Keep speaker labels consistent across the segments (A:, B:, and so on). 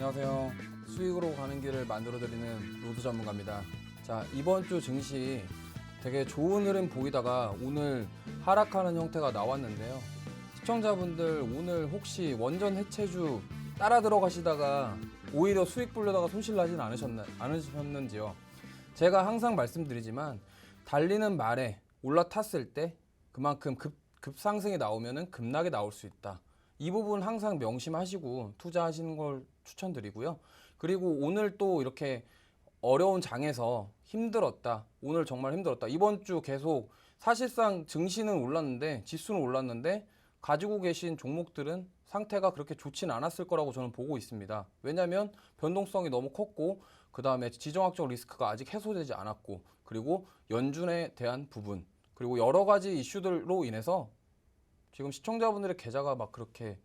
A: 안녕하세요. 수익으로 가는 길을 만들어드리는 로드 전문가입니다. 자, 이번 주 증시 되게 좋은 흐름 보이다가 오늘 하락하는 형태가 나왔는데요. 시청자분들 오늘 혹시 원전 해체주 따라 들어가시다가 오히려 수익 보려다가 손실 나진 않으셨는지요? 제가 항상 말씀드리지만 달리는 말에 올라탔을 때 그만큼 급상승이 나오면 급락이 나올 수 있다. 이 부분 항상 명심하시고 투자하시는 걸 추천드리고요. 그리고 오늘 또 이렇게 어려운 장에서 힘들었다. 오늘 정말 힘들었다. 이번 주 계속 사실상 증시는 올랐는데 지수는 올랐는데 가지고 계신 종목들은 상태가 그렇게 좋지는 않았을 거라고 저는 보고 있습니다. 왜냐하면 변동성이 너무 컸고 그 다음에 지정학적 리스크가 아직 해소되지 않았고 그리고 연준에 대한 부분 그리고 여러 가지 이슈들로 인해서 지금 시청자분들의 계좌가 막 그렇게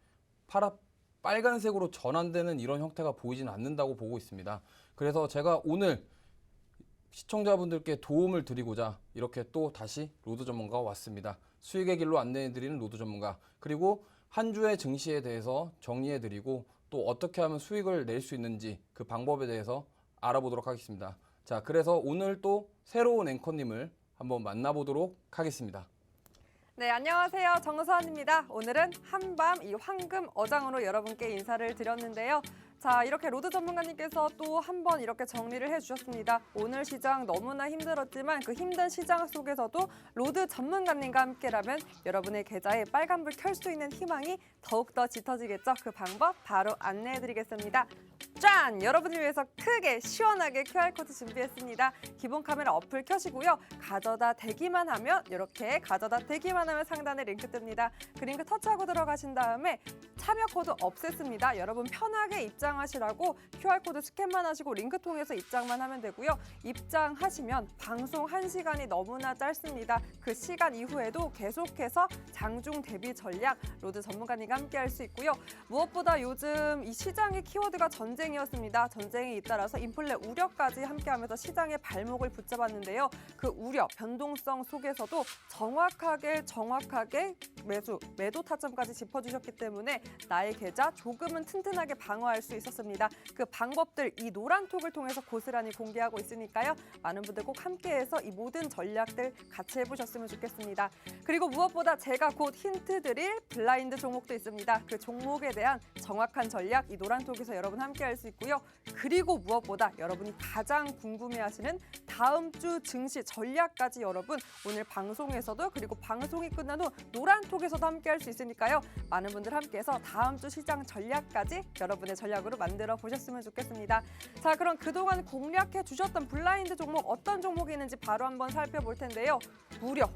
A: 빨간색으로 전환되는 이런 형태가 보이진 않는다고 보고 있습니다. 그래서 제가 오늘 시청자분들께 도움을 드리고자 이렇게 또 다시 로드 전문가가 왔습니다. 수익의 길로 안내해드리는 로드 전문가. 그리고 한 주의 증시에 대해서 정리해드리고 또 어떻게 하면 수익을 낼 수 있는지 그 방법에 대해서 알아보도록 하겠습니다. 자, 그래서 오늘 또 새로운 앵커님을 한번 만나보도록 하겠습니다.
B: 네, 안녕하세요. 정서원입니다. 오늘은 한밤 이 황금 어장으로 여러분께 인사를 드렸는데요. 자, 이렇게 로드 전문가님께서 또 한 번 이렇게 정리를 해주셨습니다. 오늘 시장 너무나 힘들었지만 그 힘든 시장 속에서도 로드 전문가님과 함께라면 여러분의 계좌에 빨간불 켤 수 있는 희망이 더욱더 짙어지겠죠. 그 방법 바로 안내해드리겠습니다. 짠! 여러분을 위해서 크게 시원하게 QR코드 준비했습니다. 기본 카메라 어플 켜시고요. 가져다 대기만 하면 이렇게 가져다 대기만 하면 상단에 링크 뜹니다. 그 링크 터치하고 들어가신 다음에 참여 코드 없앴습니다. 여러분 편하게 입장하시라고 QR코드 스캔만 하시고 링크 통해서 입장만 하면 되고요. 입장하시면 방송 1시간이 너무나 짧습니다. 그 시간 이후에도 계속해서 장중 대비 전략 로드 전문가님과 함께 할 수 있고요. 무엇보다 요즘 이 시장의 키워드가 전쟁이었습니다. 전쟁에 잇따라서 인플레 우려까지 함께하면서 시장의 발목을 붙잡았는데요. 그 우려, 변동성 속에서도 정확하게 매도 타점까지 짚어주셨기 때문에 나의 계좌 조금은 튼튼하게 방어할 수 있었습니다. 그 방법들 이 노란톡을 통해서 고스란히 공개하고 있으니까요. 많은 분들 꼭 함께해서 이 모든 전략들 같이 해보셨으면 좋겠습니다. 그리고 무엇보다 제가 곧 힌트 드릴 블라인드 종목도 있습니다. 그 종목에 대한 정확한 전략 이 노란톡에서 여러분 함께 할 수 있고요. 그리고 무엇보다 여러분이 가장 궁금해하시는 다음 주 증시 전략까지 여러분 오늘 방송에서도 그리고 방송이 끝난 후 노란톡에서도 함께 할 수 있으니까요. 많은 분들 함께해서 다음 주 시장 전략까지 여러분의 전략으로 만들어 보셨으면 좋겠습니다. 자, 그럼 그동안 공략해 주셨던 블라인드 종목 어떤 종목이 있는지 바로 한번 살펴볼 텐데요. 무려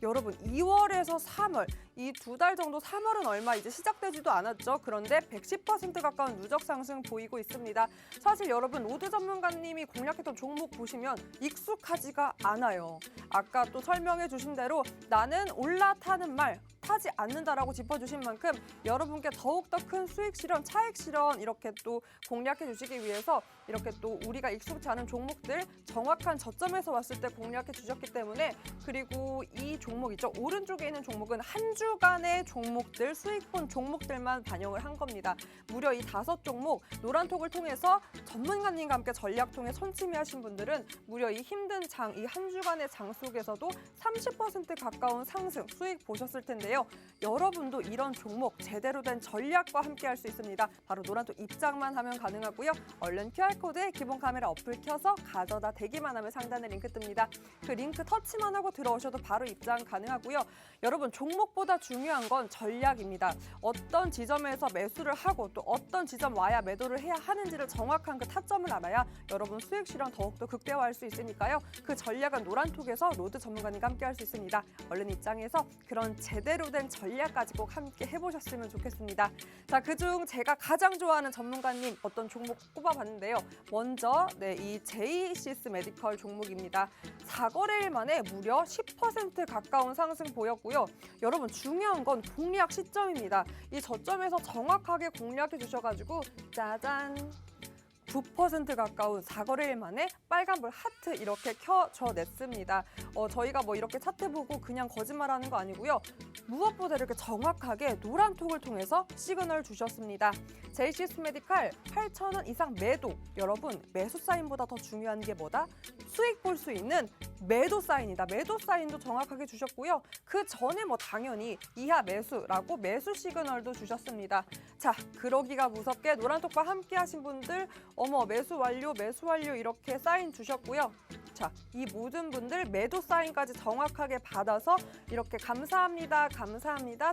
B: 여러분 2월에서 3월 이 2달 정도 3월은 얼마 이제 시작되지도 않았죠. 그런데 110% 가까운 누적 상승 보이고 있습니다. 사실 여러분 로드 전문가님이 공략했던 종목 보시면 익숙하지가 않아요. 아까 또 설명해 주신 대로 나는 올라타는 말 타지 않는다라고 짚어주신 만큼 여러분께 더욱더 큰 수익 실현, 차익 실현 이렇게 또 공략해 주시기 위해서 이렇게 또 우리가 익숙치 않은 종목들 정확한 저점에서 왔을 때 공략해 주셨기 때문에 그리고 이 종목 있죠. 오른쪽에 있는 종목은 한 주간의 종목들, 수익 본 종목들만 반영을 한 겁니다. 무려 이 5종목 노란톡을 통해서 전문가님과 함께 전략 통해 손침해하신 분들은 무려 이 힘든 장, 이 한 주간의 장 속에서도 30% 가까운 상승, 수익 보셨을 텐데요. 여러분도 이런 종목 제대로 된 전략과 함께 할 수 있습니다. 바로 노란톡 입장만 하면 가능하고요. 얼른 QR코드에 기본 카메라 어플 켜서 가져다 대기만 하면 상단에 링크 뜹니다. 그 링크 터치만 하고 들어오셔도 바로 입장 가능하고요. 여러분 종목보다 중요한 건 전략입니다. 어떤 지점에서 매수를 하고 또 어떤 지점 와야 매도를 해야 하는지를 정확한 그 타점을 알아야 여러분 수익 실현 더욱더 극대화할 수 있으니까요. 그 전략은 노란톡에서 로드 전문가님과 함께 할 수 있습니다. 얼른 입장해서 그런 제대로 된 전략까지 꼭 함께 해보셨으면 좋겠습니다. 자, 그중 제가 가장 좋아하는 전문가님 어떤 종목 꼽아봤는데요. 먼저 이 JCS 메디컬 종목입니다. 4거래일 만에 무려 10% 가까운 상승 보였고요. 여러분 중요한 건 공략 시점입니다. 이 저점에서 정확하게 공략해 주셔가지고 짜잔! 9% 가까운 4거래일 만에 빨간불 하트 이렇게 켜져냈습니다. 저희가 뭐 이렇게 차트 보고 그냥 거짓말하는 거 아니고요. 무엇보다 이렇게 정확하게 노란톡을 통해서 시그널 주셨습니다. JCS 메디칼 8,000원 이상 매도. 여러분, 매수 사인보다 더 중요한 게 뭐다? 수익 볼 수 있는 매도 사인이다. 매도 사인도 정확하게 주셨고요. 그 전에 뭐 당연히 이하 매수라고 매수 시그널도 주셨습니다. 자, 그러기가 무섭게 노란톡과 함께 하신 분들 어머 매수 완료 이렇게 사인 주셨고요. 자, 이 모든 분들 매도 사인까지 정확하게 받아서 이렇게 감사합니다.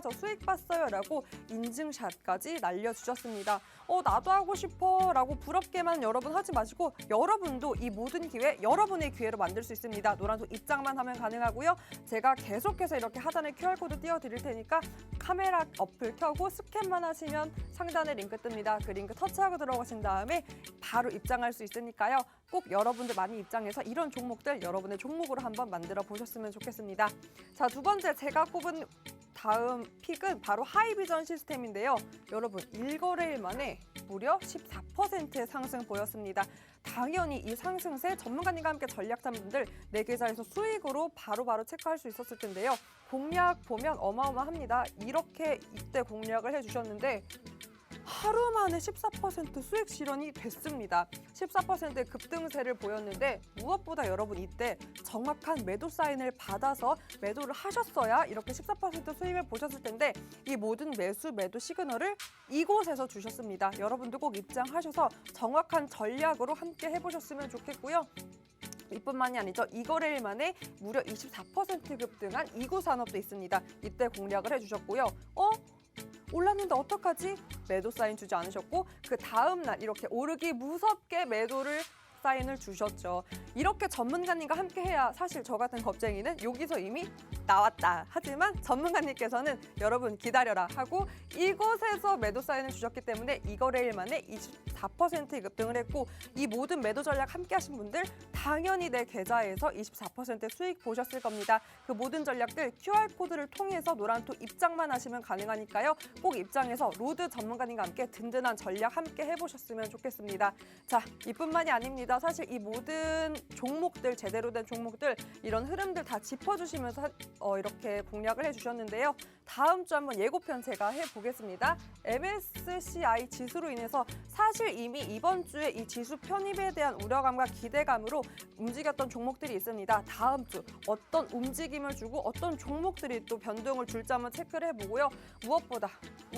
B: 저 수익 봤어요 라고 인증샷까지 날려주셨습니다. 나도 하고 싶어 라고 부럽게만 여러분 하지 마시고 여러분도 이 모든 기회 여러분의 기회로 만들 수 있습니다. 노란톡 입장만 하면 가능하고요. 제가 계속해서 이렇게 하단에 QR코드 띄워드릴 테니까 카메라 어플 켜고 스캔만 하시면 상단에 링크 뜹니다. 그 링크 터치하고 들어가신 다음에 바로 입장할 수 있으니까요. 꼭 여러분들 많이 입장해서 이런 종목들 여러분의 종목으로 한번 만들어 보셨으면 좋겠습니다. 자, 두 번째 제가 꼽은 다음 픽은 바로 하이비전 시스템인데요. 여러분 1거래일 만에 무려 14%의 상승 보였습니다. 당연히 이 상승세 전문가님과 함께 전략자분들 내 계좌에서 수익으로 바로바로 체크할 수 있었을 텐데요. 공략 보면 어마어마합니다. 이렇게 이때 공략을 해주셨는데 하루 만에 14% 수익 실현이 됐습니다. 14%의 급등세를 보였는데 무엇보다 여러분 이때 정확한 매도 사인을 받아서 매도를 하셨어야 이렇게 14% 수익을 보셨을 텐데 이 모든 매도 시그널을 이곳에서 주셨습니다. 여러분도 꼭 입장하셔서 정확한 전략으로 함께 해보셨으면 좋겠고요. 이뿐만이 아니죠. 2거래일 만에 무려 24% 급등한 이구산업도 있습니다. 이때 공략을 해주셨고요. 올랐는데 어떡하지? 매도 사인 주지 않으셨고 그 다음 날 이렇게 오르기 무섭게 매도를 사인을 주셨죠. 이렇게 전문가님과 함께 해야 사실 저 같은 겁쟁이는 여기서 이미 나왔다. 하지만 전문가님께서는 여러분 기다려라 하고 이곳에서 매도 사인을 주셨기 때문에 2거래일 만에 24% 급등을 했고 이 모든 매도 전략 함께 하신 분들 당연히 내 계좌에서 24% 수익 보셨을 겁니다. 그 모든 전략들 QR코드를 통해서 노란톡 입장만 하시면 가능하니까요. 꼭 입장해서 로드 전문가님과 함께 든든한 전략 함께 해보셨으면 좋겠습니다. 자, 이뿐만이 아닙니다. 사실 이 모든 종목들, 제대로 된 종목들 이런 흐름들 다 짚어주시면서 이렇게 공략을 해주셨는데요. 다음 주 한번 예고편 제가 해보겠습니다. MSCI 지수로 인해서 사실 이미 이번 주에 이 지수 편입에 대한 우려감과 기대감으로 움직였던 종목들이 있습니다. 다음 주 어떤 움직임을 주고 어떤 종목들이 또 변동을 줄지 한번 체크를 해보고요. 무엇보다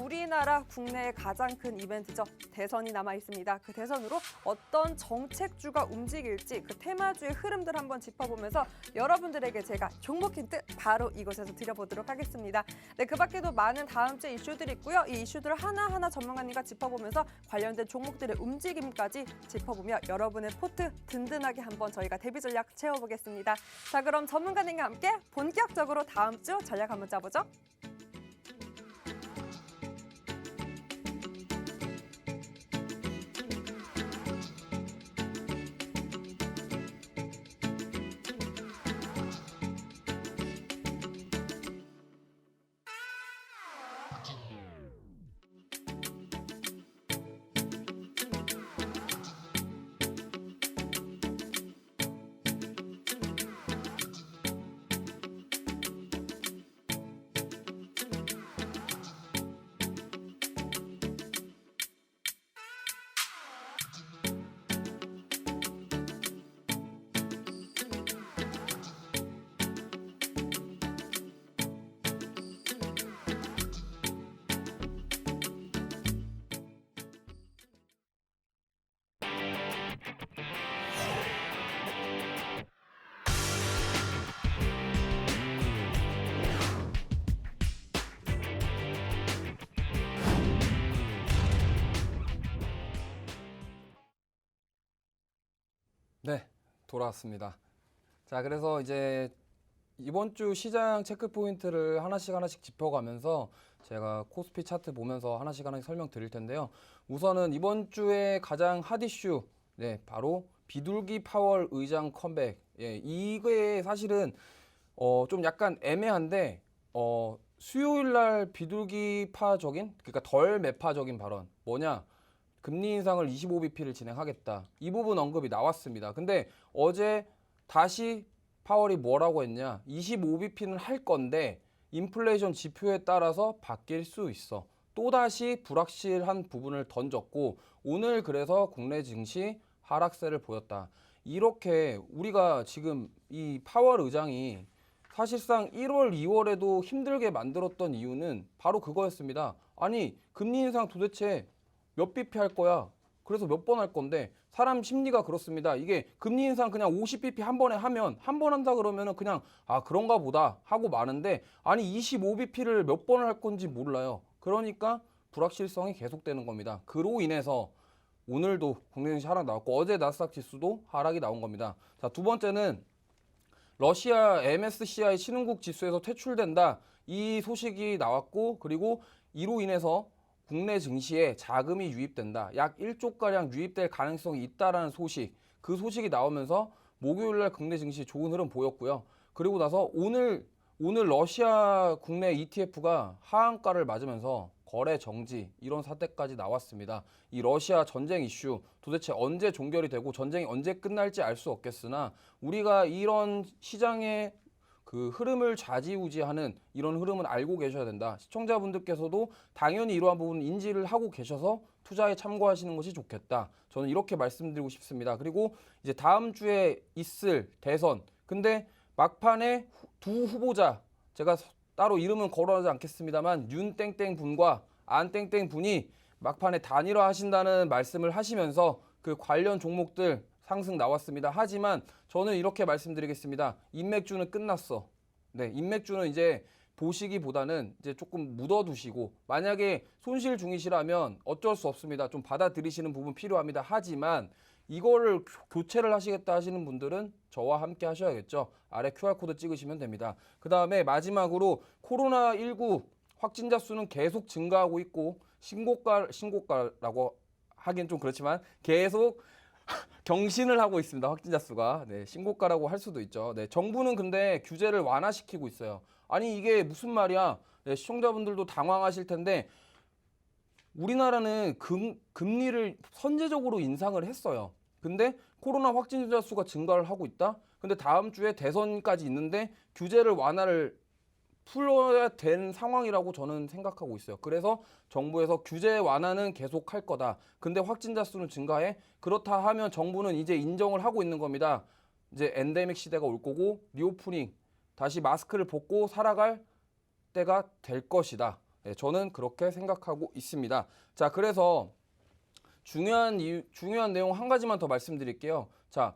B: 우리나라 국내의 가장 큰 이벤트죠. 대선이 남아 있습니다. 그 대선으로 어떤 정책주가 움직일지 그 테마주의 흐름들 한번 짚어보면서 여러분들에게 제가 종목 힌트 바로 이곳에서 드려보도록 하겠습니다. 네, 그 밖에도 많은 다음 주 이슈들이 있고요. 이 이슈들을 하나하나 전문가님과 짚어보면서 관련된 종목들의 움직임까지 짚어보며 여러분의 포트 든든하게 한번 저희가 대비 전략 채워보겠습니다. 자, 그럼 전문가님과 함께 본격적으로 다음 주 전략 한번 짜보죠.
A: 네, 돌아왔습니다. 자, 그래서 이제 이번 주 시장 체크 포인트를 하나씩 짚어가면서 제가 코스피 차트 보면서 하나씩 설명드릴 텐데요. 우선은 이번 주에 가장 핫 이슈, 네, 바로 비둘기 파월 의장 컴백. 예, 이게 사실은 좀 약간 애매한데 수요일 날 비둘기파적인, 그러니까 덜 매파적인 발언 뭐냐? 금리 인상을 25bp를 진행하겠다. 이 부분 언급이 나왔습니다. 근데 어제 다시 파월이 뭐라고 했냐? 25bp는 할 건데 인플레이션 지표에 따라서 바뀔 수 있어. 또다시 불확실한 부분을 던졌고 오늘 그래서 국내 증시 하락세를 보였다. 이렇게 우리가 지금 이 파월 의장이 사실상 1월, 2월에도 힘들게 만들었던 이유는 바로 그거였습니다. 아니, 금리 인상 도대체 몇 bp 할 거야? 그래서 몇 번 할 건데 사람 심리가 그렇습니다. 이게 금리 인상 그냥 50bp 한 번에 하면 한 번 한다 그러면은 그냥 아 그런가 보다 하고 마는데 아니 25bp를 몇 번을 할 건지 몰라요. 그러니까 불확실성이 계속되는 겁니다. 그로 인해서 오늘도 국내 증시 하락 나왔고 어제 나스닥 지수도 하락이 나온 겁니다. 자, 두 번째는 러시아 MSCI 신흥국 지수에서 퇴출된다. 이 소식이 나왔고 그리고 이로 인해서 국내 증시에 자금이 유입된다. 약 1조가량 유입될 가능성이 있다라는 소식. 그 소식이 나오면서 목요일날 국내 증시 좋은 흐름 보였고요. 그리고 나서 오늘 러시아 국내 ETF가 하한가를 맞으면서 거래 정지 이런 사태까지 나왔습니다. 이 러시아 전쟁 이슈 도대체 언제 종결이 되고 전쟁이 언제 끝날지 알 수 없겠으나 우리가 이런 시장의 그 흐름을 좌지우지하는 이런 흐름은 알고 계셔야 된다. 시청자분들께서도 당연히 이러한 부분 인지를 하고 계셔서 투자에 참고하시는 것이 좋겠다. 저는 이렇게 말씀드리고 싶습니다. 그리고 이제 다음 주에 있을 대선. 근데 막판에 두 후보자 제가 따로 이름은 거론하지 않겠습니다만 윤땡땡 분과 안땡땡 분이 막판에 단일화 하신다는 말씀을 하시면서 그 관련 종목들 상승 나왔습니다. 하지만 저는 이렇게 말씀드리겠습니다. 인맥주는 끝났어. 네, 인맥주는 이제 보시기보다는 이제 조금 묻어두시고 만약에 손실 중이시라면 어쩔 수 없습니다. 좀 받아들이시는 부분 필요합니다. 하지만 이거를 교체를 하시겠다 하시는 분들은 저와 함께 하셔야겠죠. 아래 QR코드 찍으시면 됩니다. 그 다음에 마지막으로 코로나19 확진자 수는 계속 증가하고 있고 신고가라고 하긴 좀 그렇지만 계속 경신을 하고 있습니다. 확진자 수가. 네, 신고가라고 할 수도 있죠. 네, 정부는 근데 규제를 완화시키고 있어요. 아니 이게 무슨 말이야? 네, 시청자분들도 당황하실 텐데 우리나라는 금리를 선제적으로 인상을 했어요. 근데 코로나 확진자 수가 증가를 하고 있다? 근데 다음 주에 대선까지 있는데 규제를 완화를 풀어야 되는 상황이라고 저는 생각하고 있어요. 그래서 정부에서 규제 완화는 계속 할 거다. 근데 확진자 수는 증가해? 그렇다 하면 정부는 이제 인정을 하고 있는 겁니다. 이제 엔데믹 시대가 올 거고 리오프닝 다시 마스크를 벗고 살아갈 때가 될 것이다. 네, 저는 그렇게 생각하고 있습니다. 자, 그래서 중요한 내용 한 가지만 더 말씀드릴게요. 자,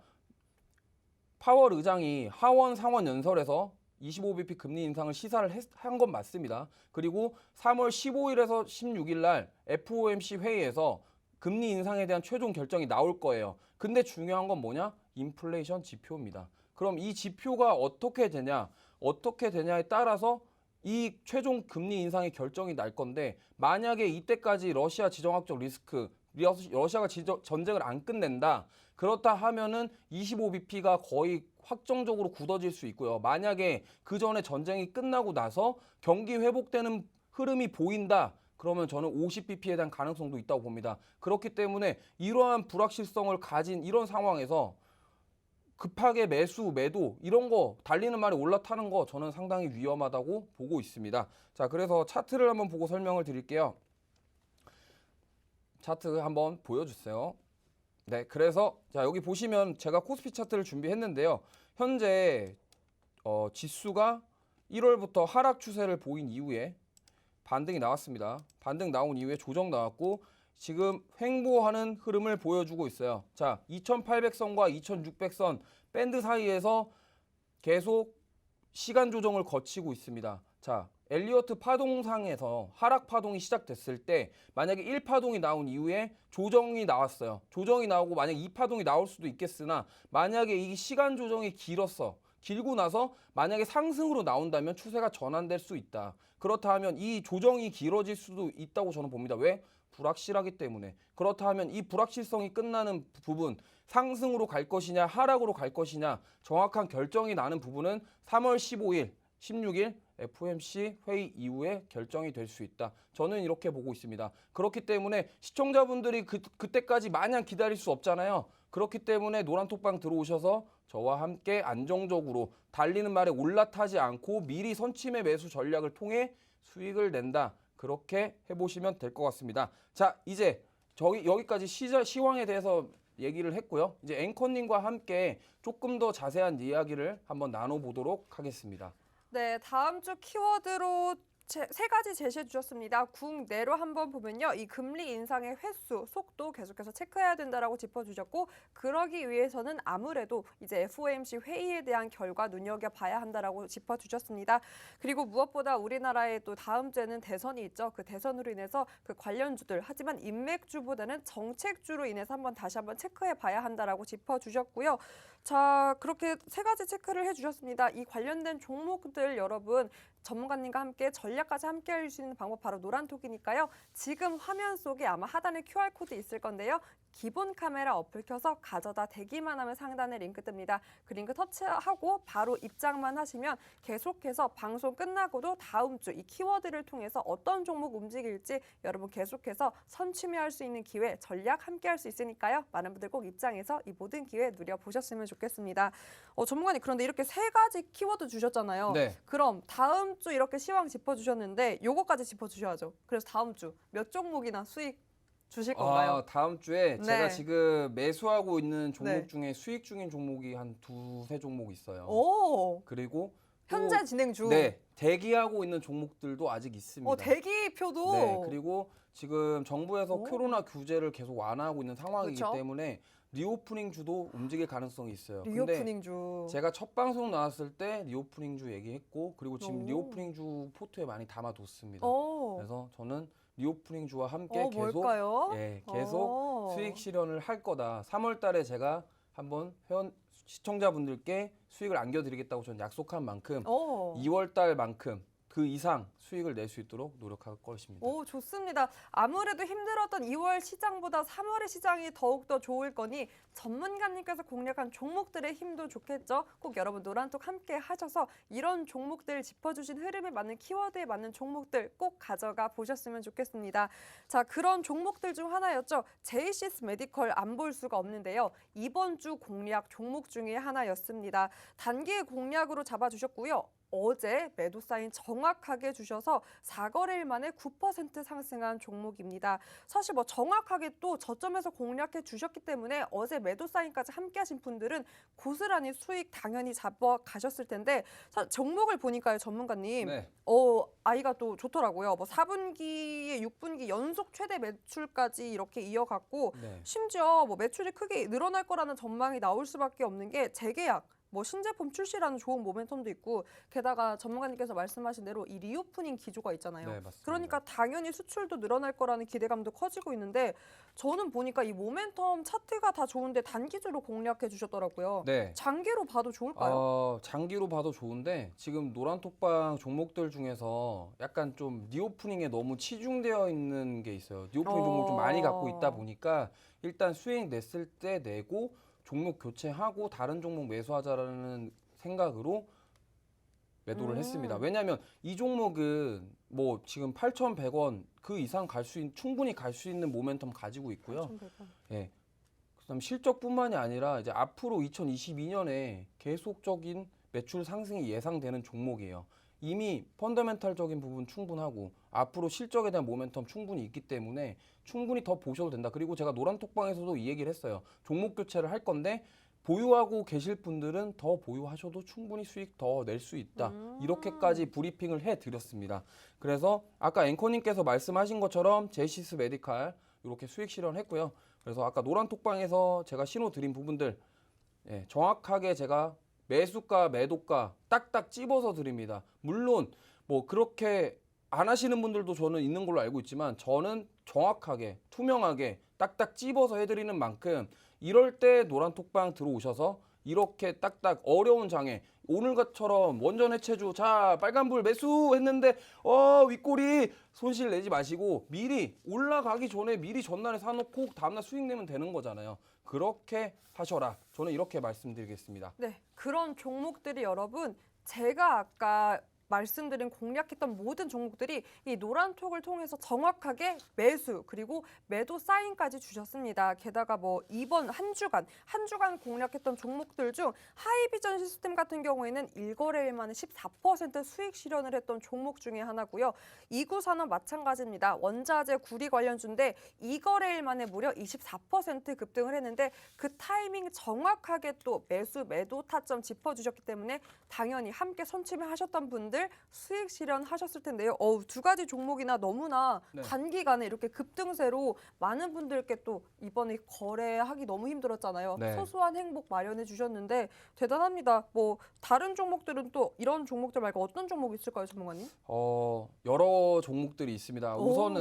A: 파월 의장이 하원 상원 연설에서 25bp 금리 인상을 시사를 한 건 맞습니다. 그리고 3월 15일에서 16일 날 FOMC 회의에서 금리 인상에 대한 최종 결정이 나올 거예요. 근데 중요한 건 뭐냐? 인플레이션 지표입니다. 그럼 이 지표가 어떻게 되냐에 따라서 이 최종 금리 인상의 결정이 날 건데 만약에 이때까지 러시아 지정학적 리스크, 러시아가 전쟁을 안 끝낸다. 그렇다 하면은 25bp가 거의 확정적으로 굳어질 수 있고요. 만약에 그 전에 전쟁이 끝나고 나서 경기 회복되는 흐름이 보인다. 그러면 저는 50bp에 대한 가능성도 있다고 봅니다. 그렇기 때문에 이러한 불확실성을 가진 이런 상황에서 급하게 매도 이런 거 달리는 말이 올라타는 거 저는 상당히 위험하다고 보고 있습니다. 자, 그래서 차트를 한번 보고 설명을 드릴게요. 차트 한번 보여주세요. 네, 그래서 자 여기 보시면 제가 코스피 차트를 준비했는데요. 현재 지수가 1월부터 하락 추세를 보인 이후에 반등이 나왔습니다. 반등 나온 이후에 조정 나왔고 지금 횡보하는 흐름을 보여주고 있어요. 자, 2800선과 2600선 밴드 사이에서 계속 시간 조정을 거치고 있습니다. 자, 엘리어트 파동상에서 하락 파동이 시작됐을 때 만약에 1파동이 나온 이후에 조정이 나왔어요. 조정이 나오고 만약에 2파동이 나올 수도 있겠으나 만약에 이 시간 조정이 길고 나서 만약에 상승으로 나온다면 추세가 전환될 수 있다. 그렇다 하면 이 조정이 길어질 수도 있다고 저는 봅니다. 왜? 불확실하기 때문에. 그렇다 하면 이 불확실성이 끝나는 부분, 상승으로 갈 것이냐 하락으로 갈 것이냐 정확한 결정이 나는 부분은 3월 15일 16일 FOMC 회의 이후에 결정이 될 수 있다. 저는 이렇게 보고 있습니다. 그렇기 때문에 시청자분들이 그때까지 마냥 기다릴 수 없잖아요. 그렇기 때문에 노란톡방 들어오셔서 저와 함께 안정적으로 달리는 말에 올라타지 않고 미리 선침의 매수 전략을 통해 수익을 낸다. 그렇게 해보시면 될 것 같습니다. 자, 이제 여기까지 시황에 대해서 얘기를 했고요. 이제 앵커님과 함께 조금 더 자세한 이야기를 한번 나눠보도록 하겠습니다.
B: 네, 다음 주 키워드로 세 가지 제시해 주셨습니다. 국내로 한번 보면요. 이 금리 인상의 횟수, 속도 계속해서 체크해야 된다라고 짚어주셨고 그러기 위해서는 아무래도 이제 FOMC 회의에 대한 결과 눈여겨봐야 한다라고 짚어주셨습니다. 그리고 무엇보다 우리나라에 또 다음 주에는 대선이 있죠. 그 대선으로 인해서 그 관련주들 하지만 인맥주보다는 정책주로 인해서 다시 한번 체크해봐야 한다라고 짚어주셨고요. 자, 그렇게 세 가지 체크를 해주셨습니다. 이 관련된 종목들 여러분 전문가님과 함께 전략까지 함께 할 수 있는 방법 바로 노란톡이니까요. 지금 화면 속에 아마 하단에 QR코드 있을 건데요. 기본 카메라 어플 켜서 가져다 대기만 하면 상단에 링크 뜹니다. 그 링크 터치하고 바로 입장만 하시면 계속해서 방송 끝나고도 다음 주 이 키워드를 통해서 어떤 종목 움직일지 여러분 계속해서 선취매할 수 있는 기회, 전략 함께 할 수 있으니까요. 많은 분들 꼭 입장해서 이 모든 기회 누려보셨으면 좋겠습니다. 전문가님 그런데 이렇게 세 가지 키워드 주셨잖아요.
A: 네.
B: 그럼 다음 주 이렇게 시황 짚어주셨는데 요거까지 짚어주셔야죠. 그래서 다음 주 몇 종목이나 수익 주실 건가요?
A: 다음 주에
B: 네.
A: 제가 지금 매수하고 있는 종목
B: 네.
A: 중에 수익 중인 종목이 한 두세 종목 있어요.
B: 오,
A: 그리고 또
B: 현재 진행 중.
A: 네, 대기하고 있는 종목들도 아직 있습니다.
B: 대기표도.
A: 네, 그리고 지금 정부에서
B: 오.
A: 코로나 규제를 계속 완화하고 있는 상황이기
B: 그렇죠.
A: 때문에 리오프닝 주도 움직일 가능성이 있어요.
B: 리오프닝 주.
A: 근데 제가 첫 방송 나왔을 때 리오프닝 주 얘기했고 그리고 지금
B: 오.
A: 리오프닝 주 포트에 많이 담아뒀습니다.
B: 오.
A: 그래서 저는 리오프닝 주와 함께 계속
B: 뭘까요?
A: 계속 수익 실현을 할 거다. 3월 달에 제가 한번 시청자분들께 수익을 안겨드리겠다고 저는 약속한 만큼 2월 달만큼 그 이상 수익을 낼 수 있도록 노력할 것입니다.
B: 오, 좋습니다. 아무래도 힘들었던 2월 시장보다 3월의 시장이 더욱더 좋을 거니 전문가님께서 공략한 종목들의 힘도 좋겠죠. 꼭 여러분 노란톡 함께 하셔서 이런 종목들 짚어주신 흐름에 맞는 키워드에 맞는 종목들 꼭 가져가 보셨으면 좋겠습니다. 자, 그런 종목들 중 하나였죠. 제이시스 메디컬 안 볼 수가 없는데요. 이번 주 공략 종목 중에 하나였습니다. 단기 공략으로 잡아주셨고요. 어제 매도 사인 정확하게 주셔서 4거래일 만에 9% 상승한 종목입니다. 사실 정확하게 또 저점에서 공략해 주셨기 때문에 어제 매도 사인까지 함께 하신 분들은 고스란히 수익 당연히 잡아 가셨을 텐데 종목을 보니까요, 전문가님.
A: 네.
B: 아이가 또 좋더라고요. 4분기에 6분기 연속 최대 매출까지 이렇게 이어갔고
A: 네.
B: 심지어 매출이 크게 늘어날 거라는 전망이 나올 수밖에 없는 게 재계약 신제품 출시라는 좋은 모멘텀도 있고 게다가 전문가님께서 말씀하신 대로 이 리오프닝 기조가 있잖아요.
A: 네, 맞습니다.
B: 그러니까 당연히 수출도 늘어날 거라는 기대감도 커지고 있는데 저는 보니까 이 모멘텀 차트가 다 좋은데 단기주로 공략해 주셨더라고요.
A: 네.
B: 장기로 봐도 좋을까요?
A: 장기로 봐도 좋은데 지금 노란톡방 종목들 중에서 약간 좀 리오프닝에 너무 치중되어 있는 게 있어요. 리오프닝 종목 좀 많이 갖고 있다 보니까 일단 수익 냈을 때 내고 종목 교체하고 다른 종목 매수하자라는 생각으로 매도를 했습니다. 왜냐하면 이 종목은 지금 8,100원 그 이상 충분히 갈 수 있는 모멘텀 가지고 있고요.
B: 8,100원.
A: 예. 그다음 실적뿐만이 아니라 이제 앞으로 2022년에 계속적인 매출 상승이 예상되는 종목이에요. 이미 펀더멘탈적인 부분 충분하고 앞으로 실적에 대한 모멘텀 충분히 있기 때문에 충분히 더 보셔도 된다. 그리고 제가 노란톡방에서도 이 얘기를 했어요. 종목 교체를 할 건데 보유하고 계실 분들은 더 보유하셔도 충분히 수익 더 낼 수 있다. 이렇게까지 브리핑을 해드렸습니다. 그래서 아까 앵커님께서 말씀하신 것처럼 제시스 메디칼 이렇게 수익 실현했고요. 그래서 아까 노란톡방에서 제가 신호 드린 부분들 정확하게 제가 매수가, 매도가 딱딱 찝어서 드립니다. 물론 그렇게 안 하시는 분들도 저는 있는 걸로 알고 있지만 저는 정확하게, 투명하게 딱딱 찝어서 해드리는 만큼 이럴 때 노란톡방 들어오셔서 이렇게 딱딱 어려운 장에 오늘같처럼 원전 해체주 자 빨간불 매수했는데 윗꼬리 손실 내지 마시고 미리 올라가기 전에 미리 전날에 사놓고 다음날 수익 내면 되는 거잖아요. 그렇게 하셔라. 저는 이렇게 말씀드리겠습니다.
B: 네, 그런 종목들이 여러분 제가 아까 말씀드린 공략했던 모든 종목들이 이 노란톡을 통해서 정확하게 매수 그리고 매도 사인까지 주셨습니다. 게다가 뭐 이번 한 주간 공략했던 종목들 중 하이비전 시스템 같은 경우에는 1거래일 만에 14% 수익 실현을 했던 종목 중에 하나고요. 이구산업 마찬가지입니다. 원자재 구리 관련주인데 2거래일 만에 무려 24% 급등을 했는데 그 타이밍 정확하게 또 매수 매도 타점 짚어주셨기 때문에 당연히 함께 선취하셨던 분들 수익 실현하셨을 텐데요. 두 가지 종목이나 너무나
A: 네.
B: 단기간에 이렇게 급등세로 많은 분들께 또 이번에 거래하기 너무 힘들었잖아요.
A: 네.
B: 소소한 행복 마련해 주셨는데 대단합니다. 뭐 다른 종목들은 또 이런 종목들 말고 어떤 종목이 있을까요, 전문가님?
A: 여러 종목들이 있습니다.
B: 오.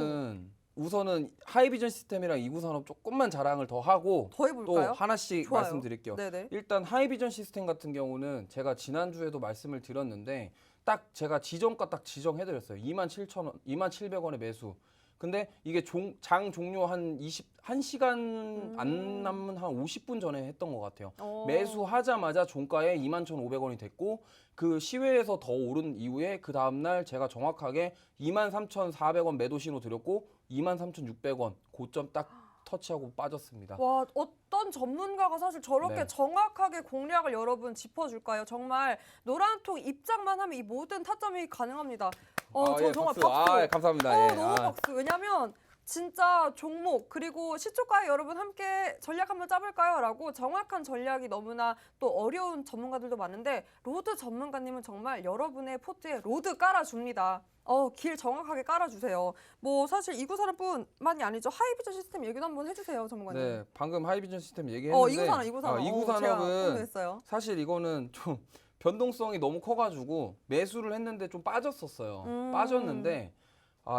A: 우선은 하이비전 시스템이랑 이구산업 조금만 자랑을 더 하고
B: 더 해볼까요?
A: 또 하나씩
B: 좋아요.
A: 말씀드릴게요.
B: 네네.
A: 일단 하이비전 시스템 같은 경우는 제가 지난주에도 말씀을 드렸는데 딱 제가 지정가 딱 지정해드렸어요. 27,000원, 27,000원의 매수. 근데 이게 장 종료 한 1시간 안 남은 한 50분 전에 했던 것 같아요. 매수하자마자 종가에 21,500원이 됐고 그 시외에서 더 오른 이후에 그 다음날 제가 정확하게 23,400원 매도 신호 드렸고 23,600원 고점 딱 터치하고 빠졌습니다.
B: 와, 어떤 전문가가 사실 저렇게
A: 네.
B: 정확하게 공략을 여러분 짚어줄까요? 정말 노란통 입장만 하면 이 모든 타점이 가능합니다. 저
A: 예,
B: 정말
A: 박수.
B: 박수.
A: 예, 감사합니다. 예,
B: 너무 박수. 왜냐면 진짜 종목 그리고 시초가에 여러분 함께 전략 한번 짜볼까요? 라고 정확한 전략이 너무나 또 어려운 전문가들도 많은데 로드 전문가님은 정말 여러분의 포트에 로드 깔아줍니다. 길 정확하게 깔아주세요. 뭐 사실 이구산업뿐만이 아니죠. 하이비전 시스템 얘기도 한번 해주세요, 전문가님.
A: 네, 방금 하이비전 시스템 얘기했는데
B: 이구산업.
A: 이구산업은
B: 궁금했어요.
A: 사실 이거는 좀 변동성이 너무 커가지고 매수를 했는데 좀 빠졌었어요. 빠졌는데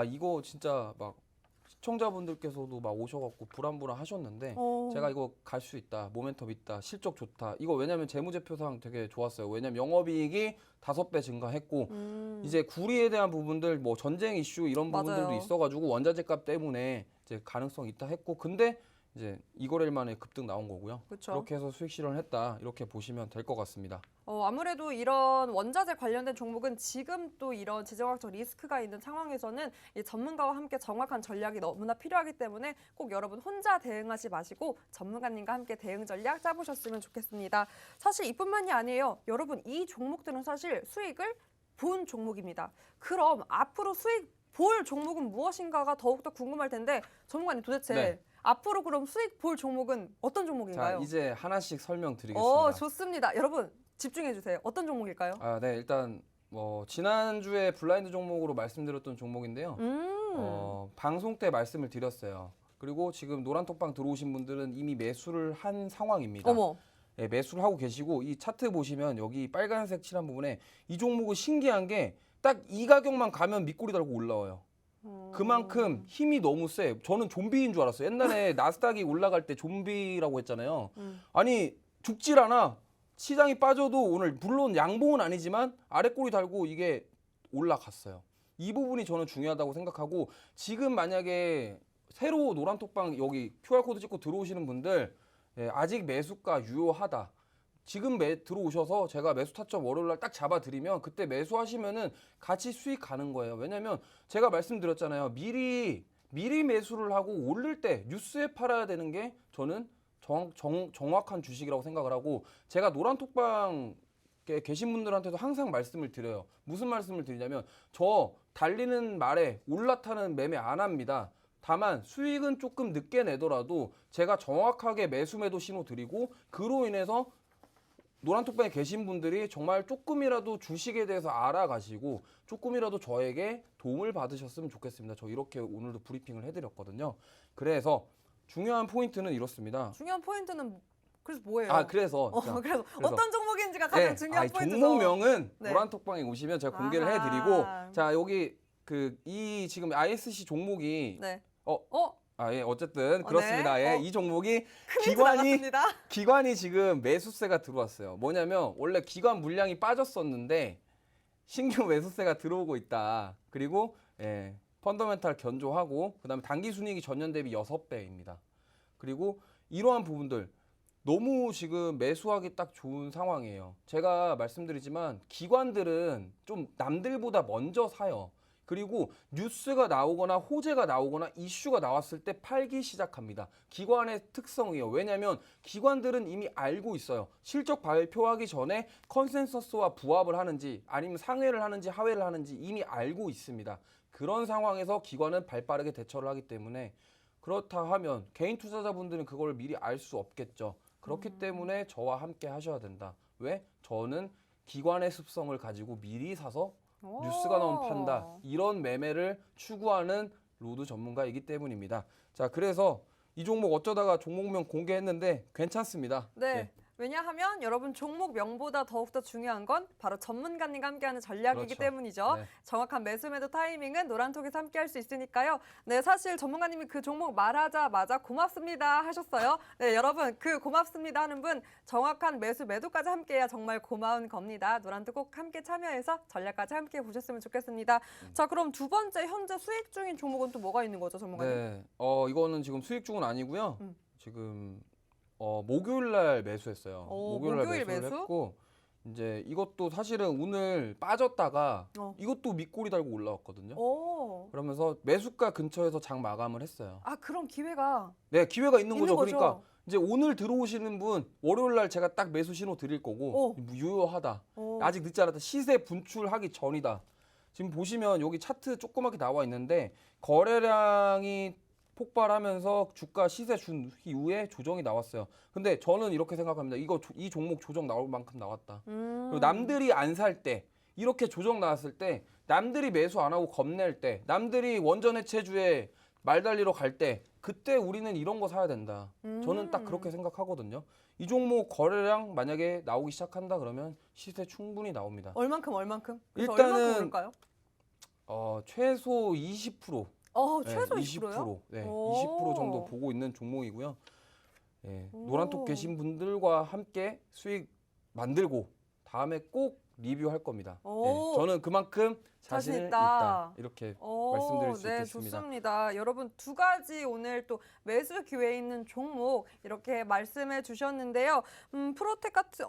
A: 이거 진짜 막 시청자분들께서도 막 오셔갖고 불안불안 하셨는데 제가 이거 갈 수 있다, 모멘텀 있다, 실적 좋다. 이거 왜냐면 재무제표상 되게 좋았어요. 왜냐면 영업이익이 5배 증가했고 이제 구리에 대한 부분들 뭐 전쟁 이슈 이런 부분들도
B: 맞아요.
A: 있어가지고 원자재 값 때문에 이제 가능성 있다 했고 근데 이제 2거래일 만에 급등 나온 거고요.
B: 그쵸.
A: 이렇게 해서 수익 실현했다 이렇게 보시면 될 것 같습니다.
B: 아무래도 이런 원자재 관련된 종목은 지금 또 이런 지정학적 리스크가 있는 상황에서는 이 전문가와 함께 정확한 전략이 너무나 필요하기 때문에 꼭 여러분 혼자 대응하지 마시고 전문가님과 함께 대응 전략 짜보셨으면 좋겠습니다. 사실 이뿐만이 아니에요. 여러분 이 종목들은 사실 수익을 본 종목입니다. 그럼 앞으로 수익 볼 종목은 무엇인가가 더욱더 궁금할 텐데 전문가님 도대체
A: 네.
B: 앞으로 그럼 수익 볼 종목은 어떤 종목인가요?
A: 자 이제 하나씩 설명드리겠습니다.
B: 좋습니다. 여러분 집중해 주세요. 어떤 종목일까요?
A: 네 일단 뭐 지난주에 블라인드 종목으로 말씀드렸던 종목인데요. 방송 때 말씀을 드렸어요. 그리고 지금 노란톡방 들어오신 분들은 이미 매수를 한 상황입니다.
B: 어머.
A: 네, 매수를 하고 계시고 이 차트 보시면 여기 빨간색 칠한 부분에 이 종목은 신기한 게 딱 이 가격만 가면 밑꼬리 달고 올라와요. 그만큼 힘이 너무 세. 저는 좀비인 줄 알았어요. 옛날에 나스닥이 올라갈 때 좀비라고 했잖아요. 아니 죽질 않아. 시장이 빠져도 오늘 물론 양봉은 아니지만 아래꼬리 달고 이게 올라갔어요. 이 부분이 저는 중요하다고 생각하고 지금 만약에 새로 노란톡방 여기 QR코드 찍고 들어오시는 분들 아직 매수가 유효하다. 지금 들어오셔서 제가 매수 타점 월요일날 딱 잡아드리면 그때 매수하시면은 같이 수익 가는 거예요. 왜냐면 제가 말씀드렸잖아요. 미리 매수를 하고 오를 때 뉴스에 팔아야 되는 게 저는 정확한 주식이라고 생각을 하고 제가 노란톡방에 계신 분들한테도 항상 말씀을 드려요. 무슨 말씀을 드리냐면 저 달리는 말에 올라타는 매매 안 합니다. 다만 수익은 조금 늦게 내더라도 제가 정확하게 매수 매도 신호 드리고 그로 인해서 노란톡방에 계신 분들이 정말 조금이라도 주식에 대해서 알아가시고 조금이라도 저에게 도움을 받으셨으면 좋겠습니다. 저 이렇게 오늘도 브리핑을 해드렸거든요. 그래서 중요한 포인트는 이렇습니다.
B: 중요한 포인트는 그래서 뭐예요?
A: 그래서
B: 그래서 어떤 종목인지가 가장 중요한 포인트죠.
A: 종목명은
B: 네.
A: 노란톡방에 오시면 제가 공개를 해드리고 자 여기 이 지금 ISC 종목이
B: 네.
A: 어쨌든 그렇습니다.
B: 네.
A: 이 종목이
B: 큰 나갔습니다.
A: 기관이 지금 매수세가 들어왔어요. 뭐냐면 원래 기관 물량이 빠졌었는데 신규 매수세가 들어오고 있다. 그리고 펀더멘탈 견조하고 그다음에 단기 순이익이 전년 대비 6배입니다. 그리고 이러한 부분들 너무 지금 매수하기 딱 좋은 상황이에요. 제가 말씀드리지만 기관들은 좀 남들보다 먼저 사요. 그리고 뉴스가 나오거나 호재가 나오거나 이슈가 나왔을 때 팔기 시작합니다. 기관의 특성이에요. 왜냐하면 기관들은 이미 알고 있어요. 실적 발표하기 전에 컨센서스와 부합을 하는지 아니면 상회를 하는지 하회를 하는지 이미 알고 있습니다. 그런 상황에서 기관은 발빠르게 대처를 하기 때문에 그렇다 하면 개인 투자자분들은 그걸 미리 알 수 없겠죠. 그렇기 때문에 저와 함께 하셔야 된다. 왜? 저는 기관의 습성을 가지고 미리 사서 뉴스가 나오면 판다. 이런 매매를 추구하는 로드 전문가이기 때문입니다. 자, 그래서 이 종목 어쩌다가 종목명 공개했는데 괜찮습니다.
B: 네. 왜냐하면 여러분 종목명보다 더욱더 중요한 건 바로 전문가님과 함께하는 전략이기
A: 그렇죠.
B: 때문이죠.
A: 네.
B: 정확한 매수 매도 타이밍은 노란톡에서 함께할 수 있으니까요. 네, 사실 전문가님이 그 종목 말하자마자 고맙습니다 하셨어요. 네, 여러분 그 고맙습니다 하는 분 정확한 매수 매도까지 함께해야 정말 고마운 겁니다. 노란톡 꼭 함께 참여해서 전략까지 함께 보셨으면 좋겠습니다. 자, 그럼 두 번째 현재 수익 중인 종목은 또 뭐가 있는 거죠, 전문가님?
A: 네. 이거는 지금 수익 중은 아니고요. 지금 목요일 날 매수했어요. 목요일 날
B: 목요일
A: 매수를
B: 매수?
A: 했고 이제 이것도 사실은 오늘 빠졌다가 이것도 밑꼬리 달고 올라왔거든요.
B: 오.
A: 그러면서 매수가 근처에서 장 마감을 했어요.
B: 아, 그럼 기회가
A: 네, 기회가 있는 거죠.
B: 거죠.
A: 그러니까 이제 오늘 들어오시는 분 월요일 날 제가 딱 매수 신호 드릴 거고 유효하다. 아직 늦지 않았다. 시세 분출하기 전이다. 지금 보시면 여기 차트 조그맣게 나와 있는데 거래량이 폭발하면서 주가 시세 준 이후에 조정이 나왔어요. 근데 저는 이렇게 생각합니다. 이 종목 조정 나올 만큼 나왔다. 그리고 남들이 안 살 때 이렇게 조정 나왔을 때 남들이 매수 안 하고 겁낼 때 남들이 원전 해체주에 말 달리러 갈 때 그때 우리는 이런 거 사야 된다. 저는 딱 그렇게 생각하거든요. 이 종목 거래량 만약에 나오기 시작한다 그러면 시세 충분히 나옵니다.
B: 얼만큼? 그래서
A: 일단은
B: 얼만큼 오를까요?
A: 최소 20%.
B: 최소
A: 네,
B: 20%요?
A: 네, 20% 정도 보고 있는 종목이고요. 네, 노란톡 계신 분들과 함께 수익 만들고 다음에 꼭 리뷰할 겁니다. 네, 저는 그만큼 자신 있다. 이렇게 말씀드릴 수
B: 네,
A: 있겠습니다.
B: 좋습니다. 여러분 두 가지 오늘 또 매수 기회 있는 종목 이렇게 말씀해 주셨는데요. 프로텍 같은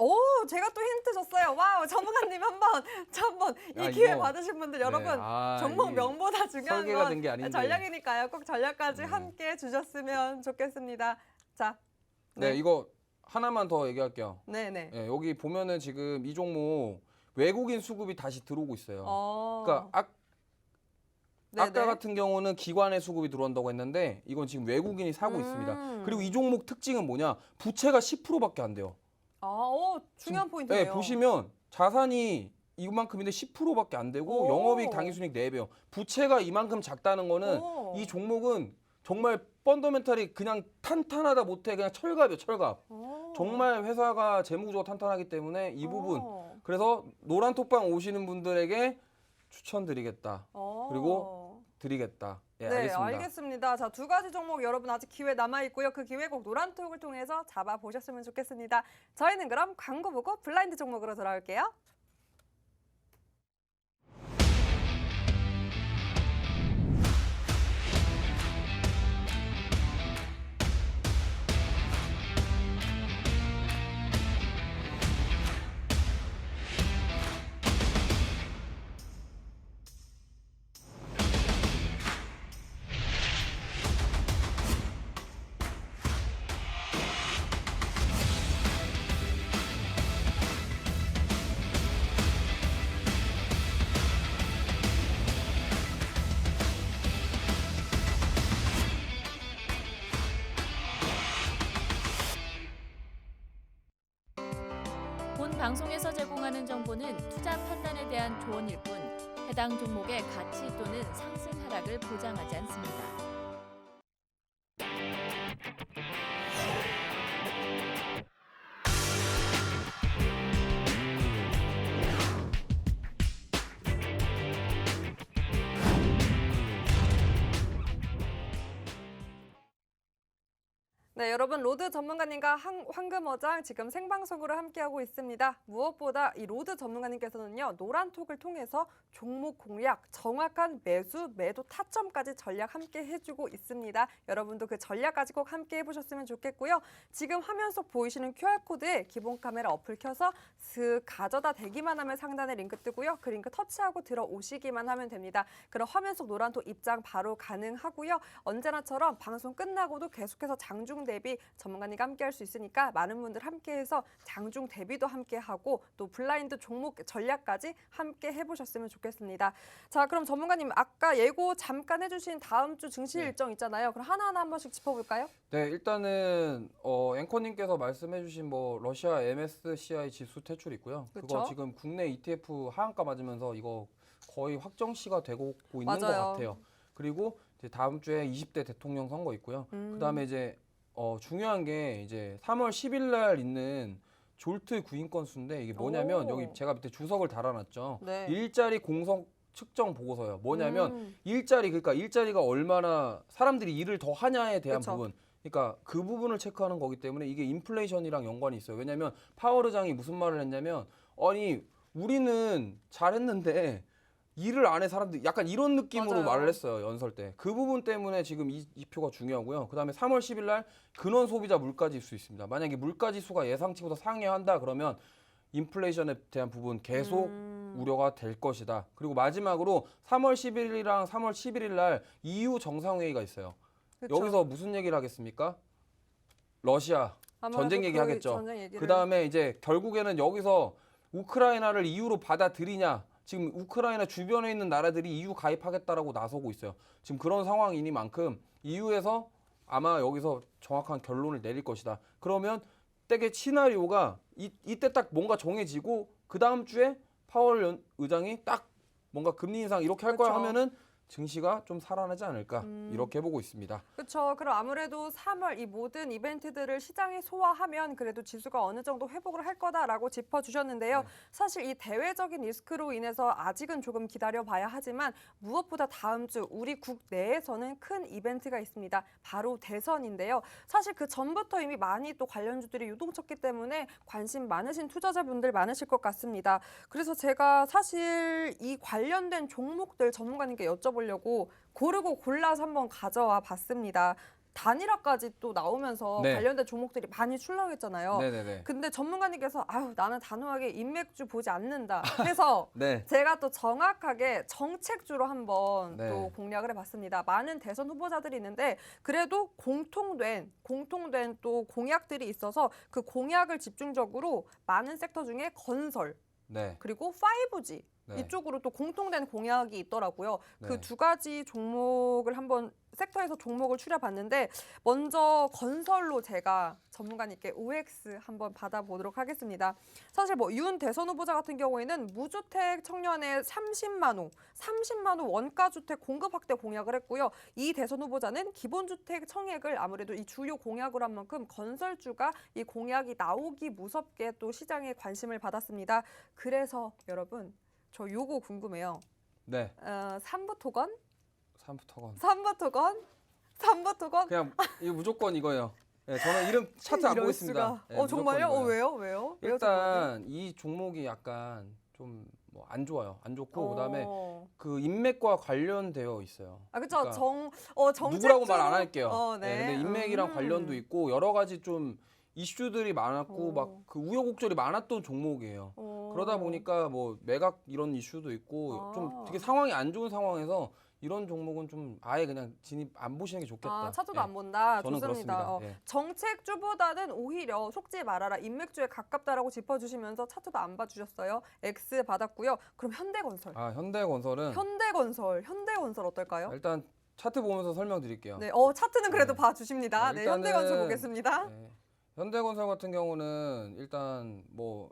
B: 제가 또 힌트 줬어요. 와우, 전문가님 한번 이 기회
A: 이거,
B: 받으신 분들 여러분
A: 네,
B: 종목 명보다 중요한
A: 설계가 된 게 아닌데.
B: 전략이니까요. 꼭 전략까지 함께 주셨으면 좋겠습니다. 자,
A: 네, 이거 하나만 더 얘기할게요.
B: 네네.
A: 네, 여기 보면은 지금 이 종목 외국인 수급이 다시 들어오고 있어요. 그러니까 아까 같은 경우는 기관의 수급이 들어온다고 했는데 이건 지금 외국인이 사고 있습니다. 그리고 이 종목 특징은 뭐냐? 부채가 10%밖에 안 돼요.
B: 중요한 포인트네요.
A: 네, 보시면 자산이 이만큼인데 10%밖에 안 되고 영업이익 당기순이익 4배요. 부채가 이만큼 작다는 거는 이 종목은 정말 펀더멘탈이 그냥 탄탄하다 못해 그냥 철갑이에요, 철갑. 정말 회사가 재무구조가 탄탄하기 때문에 이 부분 그래서 노란톡방 오시는 분들에게 추천드리겠다. 그리고 드리겠다. 예,
B: 네,
A: 알겠습니다.
B: 알겠습니다. 자, 두 가지 종목 여러분 아직 기회 남아 있고요. 그 기회 꼭 노란톡을 통해서 잡아 보셨으면 좋겠습니다. 저희는 그럼 광고 보고 블라인드 종목으로 돌아올게요.
C: 본 방송에서 제공하는 정보는 투자 판단에 대한 조언일 뿐 해당 종목의 가치 또는 상승 하락을 보장하지 않습니다.
B: 네, 여러분 로드 전문가님과 황금어장 지금 생방송으로 함께하고 있습니다. 무엇보다 이 로드 전문가님께서는요. 노란톡을 통해서 종목 공략, 정확한 매수, 매도 타점까지 전략 함께 해주고 있습니다. 여러분도 그 전략까지 꼭 함께 해보셨으면 좋겠고요. 지금 화면 속 보이시는 QR코드에 기본 카메라 어플 켜서 슥 가져다 대기만 하면 상단에 링크 뜨고요. 그 링크 터치하고 들어오시기만 하면 됩니다. 그럼 화면 속 노란톡 입장 바로 가능하고요. 언제나처럼 방송 끝나고도 계속해서 장중 대비 전문가님과 함께 할 수 있으니까 많은 분들 함께해서 장중 대비도 함께하고 또 블라인드 종목 전략까지 함께 해보셨으면 좋겠습니다. 자, 그럼 전문가님 아까 예고 잠깐 해주신 다음 주 증시 일정 있잖아요. 그럼 하나하나 한 번씩 짚어볼까요?
A: 네, 일단은 앵커님께서 말씀해주신 뭐 러시아 MSCI 지수 퇴출 있고요. 그거
B: 그쵸?
A: 지금 국내 ETF 하한가 맞으면서 이거 거의 확정시가 되고 있는 것
B: 맞아요.
A: 같아요. 그리고 이제 다음 주에 20대 대통령 선거 있고요. 그다음에 이제 중요한 게 이제 3월 10일 날 있는 졸트 구인 건수인데 이게 뭐냐면
B: 오.
A: 여기 제가 밑에 주석을 달아놨죠.
B: 네.
A: 일자리 공석 측정 보고서요. 뭐냐면
B: 음.
A: 그러니까 일자리가 얼마나 사람들이 일을 더 하냐에 대한
B: 그쵸.
A: 부분. 그러니까 그 부분을 체크하는 거기 때문에 이게 인플레이션이랑 연관이 있어요. 왜냐면 파월 의장이 무슨 말을 했냐면 아니 우리는 잘했는데 일을 안 해 사람들이 약간 이런 느낌으로
B: 맞아요.
A: 말을 했어요. 연설 때. 그 부분 때문에 지금 이 표가 중요하고요. 그다음에 3월 10일 날 근원 소비자 물가지수 있습니다. 만약에 물가지수가 예상치보다 상회한다 그러면 인플레이션에 대한 부분 계속 우려가 될 것이다. 그리고 마지막으로 3월 10일이랑 3월 11일 날 EU 정상회의가 있어요.
B: 그쵸.
A: 여기서 무슨 얘기를 하겠습니까? 러시아
B: 아마도
A: 전쟁
B: 그
A: 얘기하겠죠.
B: 전쟁 얘기를.
A: 그다음에 이제 결국에는 여기서 우크라이나를 EU로 받아들이냐. 지금 우크라이나 주변에 있는 나라들이 EU 가입하겠다라고 나서고 있어요. 지금 그런 상황이니만큼 EU에서 아마 여기서 정확한 결론을 내릴 것이다. 그러면 때게 시나리오가 이때 딱 뭔가 정해지고 그 다음 주에 파월 의장이 딱 뭔가 금리 인상 이렇게 할 거야
B: 그쵸.
A: 하면은 증시가 좀 살아나지 않을까 이렇게 보고 있습니다.
B: 그렇죠. 그럼 아무래도 3월 이 모든 이벤트들을 시장에 소화하면 그래도 지수가 어느 정도 회복을 할 거다라고 짚어주셨는데요.
A: 네.
B: 사실 이 대외적인 리스크로 인해서 아직은 조금 기다려봐야 하지만 무엇보다 다음 주 우리 국내에서는 큰 이벤트가 있습니다. 바로 대선인데요. 사실 그 전부터 이미 많이 또 관련주들이 유동쳤기 때문에 관심 많으신 투자자분들 많으실 것 같습니다. 그래서 제가 사실 이 관련된 종목들 전문가님께 여쭤보려고 고르고 골라서 한번 가져와 봤습니다. 단일화까지 또 나오면서
A: 네.
B: 관련된 종목들이 많이 출렁했잖아요.
A: 네네네.
B: 근데 전문가님께서 아유 나는 단호하게 인맥주 보지 않는다 해서
A: 네.
B: 제가 또 정확하게 정책주로 한번
A: 네.
B: 또 공략을 해봤습니다. 많은 대선 후보자들이 있는데 그래도 공통된 또 공약들이 있어서 그 공약을 집중적으로 많은 섹터 중에 건설
A: 네.
B: 그리고 5G
A: 네.
B: 이쪽으로 또 공통된 공약이 있더라고요.
A: 네.
B: 그 두 가지 종목을 한번 섹터에서 종목을 추려봤는데 먼저 건설로 제가 전문가님께 OX 한번 받아보도록 하겠습니다. 사실 뭐 윤 대선 후보자 같은 경우에는 무주택 청년의 30만 호 원가 주택 공급 확대 공약을 했고요. 이 대선 후보자는 기본주택 청약을 아무래도 이 주요 공약으로 한 만큼 건설주가 이 공약이 나오기 무섭게 또 시장에 관심을 받았습니다. 그래서 여러분 저 요거 궁금해요.
A: 네.
B: 삼부토건?
A: 3부터건.
B: 삼부토건?
A: 그냥 이거 무조건 이거예요. 네, 저는 이름 차트 안
B: 이럴
A: 보겠습니다.
B: 수가.
A: 네, 무조건
B: 정말요?
A: 이거예요.
B: 왜요? 왜요?
A: 일단 이 종목이 약간 좀 뭐 안 좋아요. 안 좋고 그다음에 그 인맥과 관련되어 있어요.
B: 아 그렇죠.
A: 그러니까
B: 정책
A: 누구라고 말 안 할게요.
B: 네.
A: 근데 인맥이랑 관련도 있고 여러 가지 좀 이슈들이 많았고
B: 어.
A: 막 그 우여곡절이 많았던 종목이에요. 그러다 보니까 뭐 매각 이런 이슈도 있고 좀 되게 상황이 안 좋은 상황에서 이런 종목은 좀 아예 그냥 진입 안 보시는 게 좋겠다.
B: 차트도
A: 예.
B: 안 본다.
A: 저는
B: 좋습니다.
A: 그렇습니다. 예.
B: 정책주보다는 오히려 속지 말아라. 인맥주에 가깝다라고 짚어주시면서 차트도 안 봐주셨어요. X 받았고요. 그럼 현대건설.
A: 현대건설은
B: 현대건설 어떨까요?
A: 일단 차트 보면서 설명드릴게요.
B: 네, 차트는 그래도
A: 네.
B: 봐주십니다. 네,
A: 일단은-
B: 현대건설 보겠습니다.
A: 네. 현대건설 같은 경우는 일단 뭐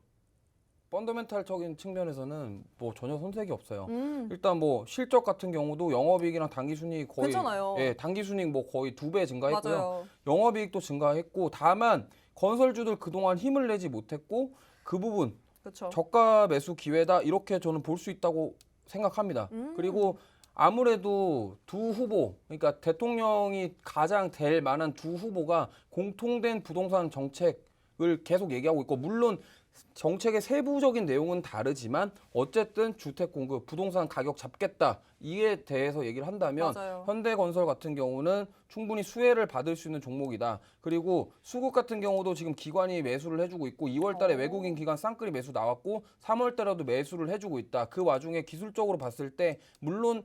A: 펀더멘탈적인 측면에서는 뭐 전혀 손색이 없어요. 일단 뭐 실적 같은 경우도 영업이익이랑 당기순이익 거의
B: 괜찮아요.
A: 예, 당기순이익 뭐 거의 2배 증가했고요.
B: 맞아요.
A: 영업이익도 증가했고 다만 건설주들 그동안 힘을 내지 못했고 그 부분
B: 그렇죠.
A: 저가 매수 기회다 이렇게 저는 볼 수 있다고 생각합니다. 그리고 아무래도 두 후보, 그러니까 대통령이 가장 될 만한 두 후보가 공통된 부동산 정책을 계속 얘기하고 있고, 물론 정책의 세부적인 내용은 다르지만 어쨌든 주택 공급, 부동산 가격 잡겠다 이에 대해서 얘기를 한다면
B: 맞아요.
A: 현대건설 같은 경우는 충분히 수혜를 받을 수 있는 종목이다. 그리고 수급 같은 경우도 지금 기관이 매수를 해주고 있고 2월 달에
B: 오.
A: 외국인 기관 쌍끌이 매수 나왔고 3월 달에도 매수를 해주고 있다. 그 와중에 기술적으로 봤을 때 물론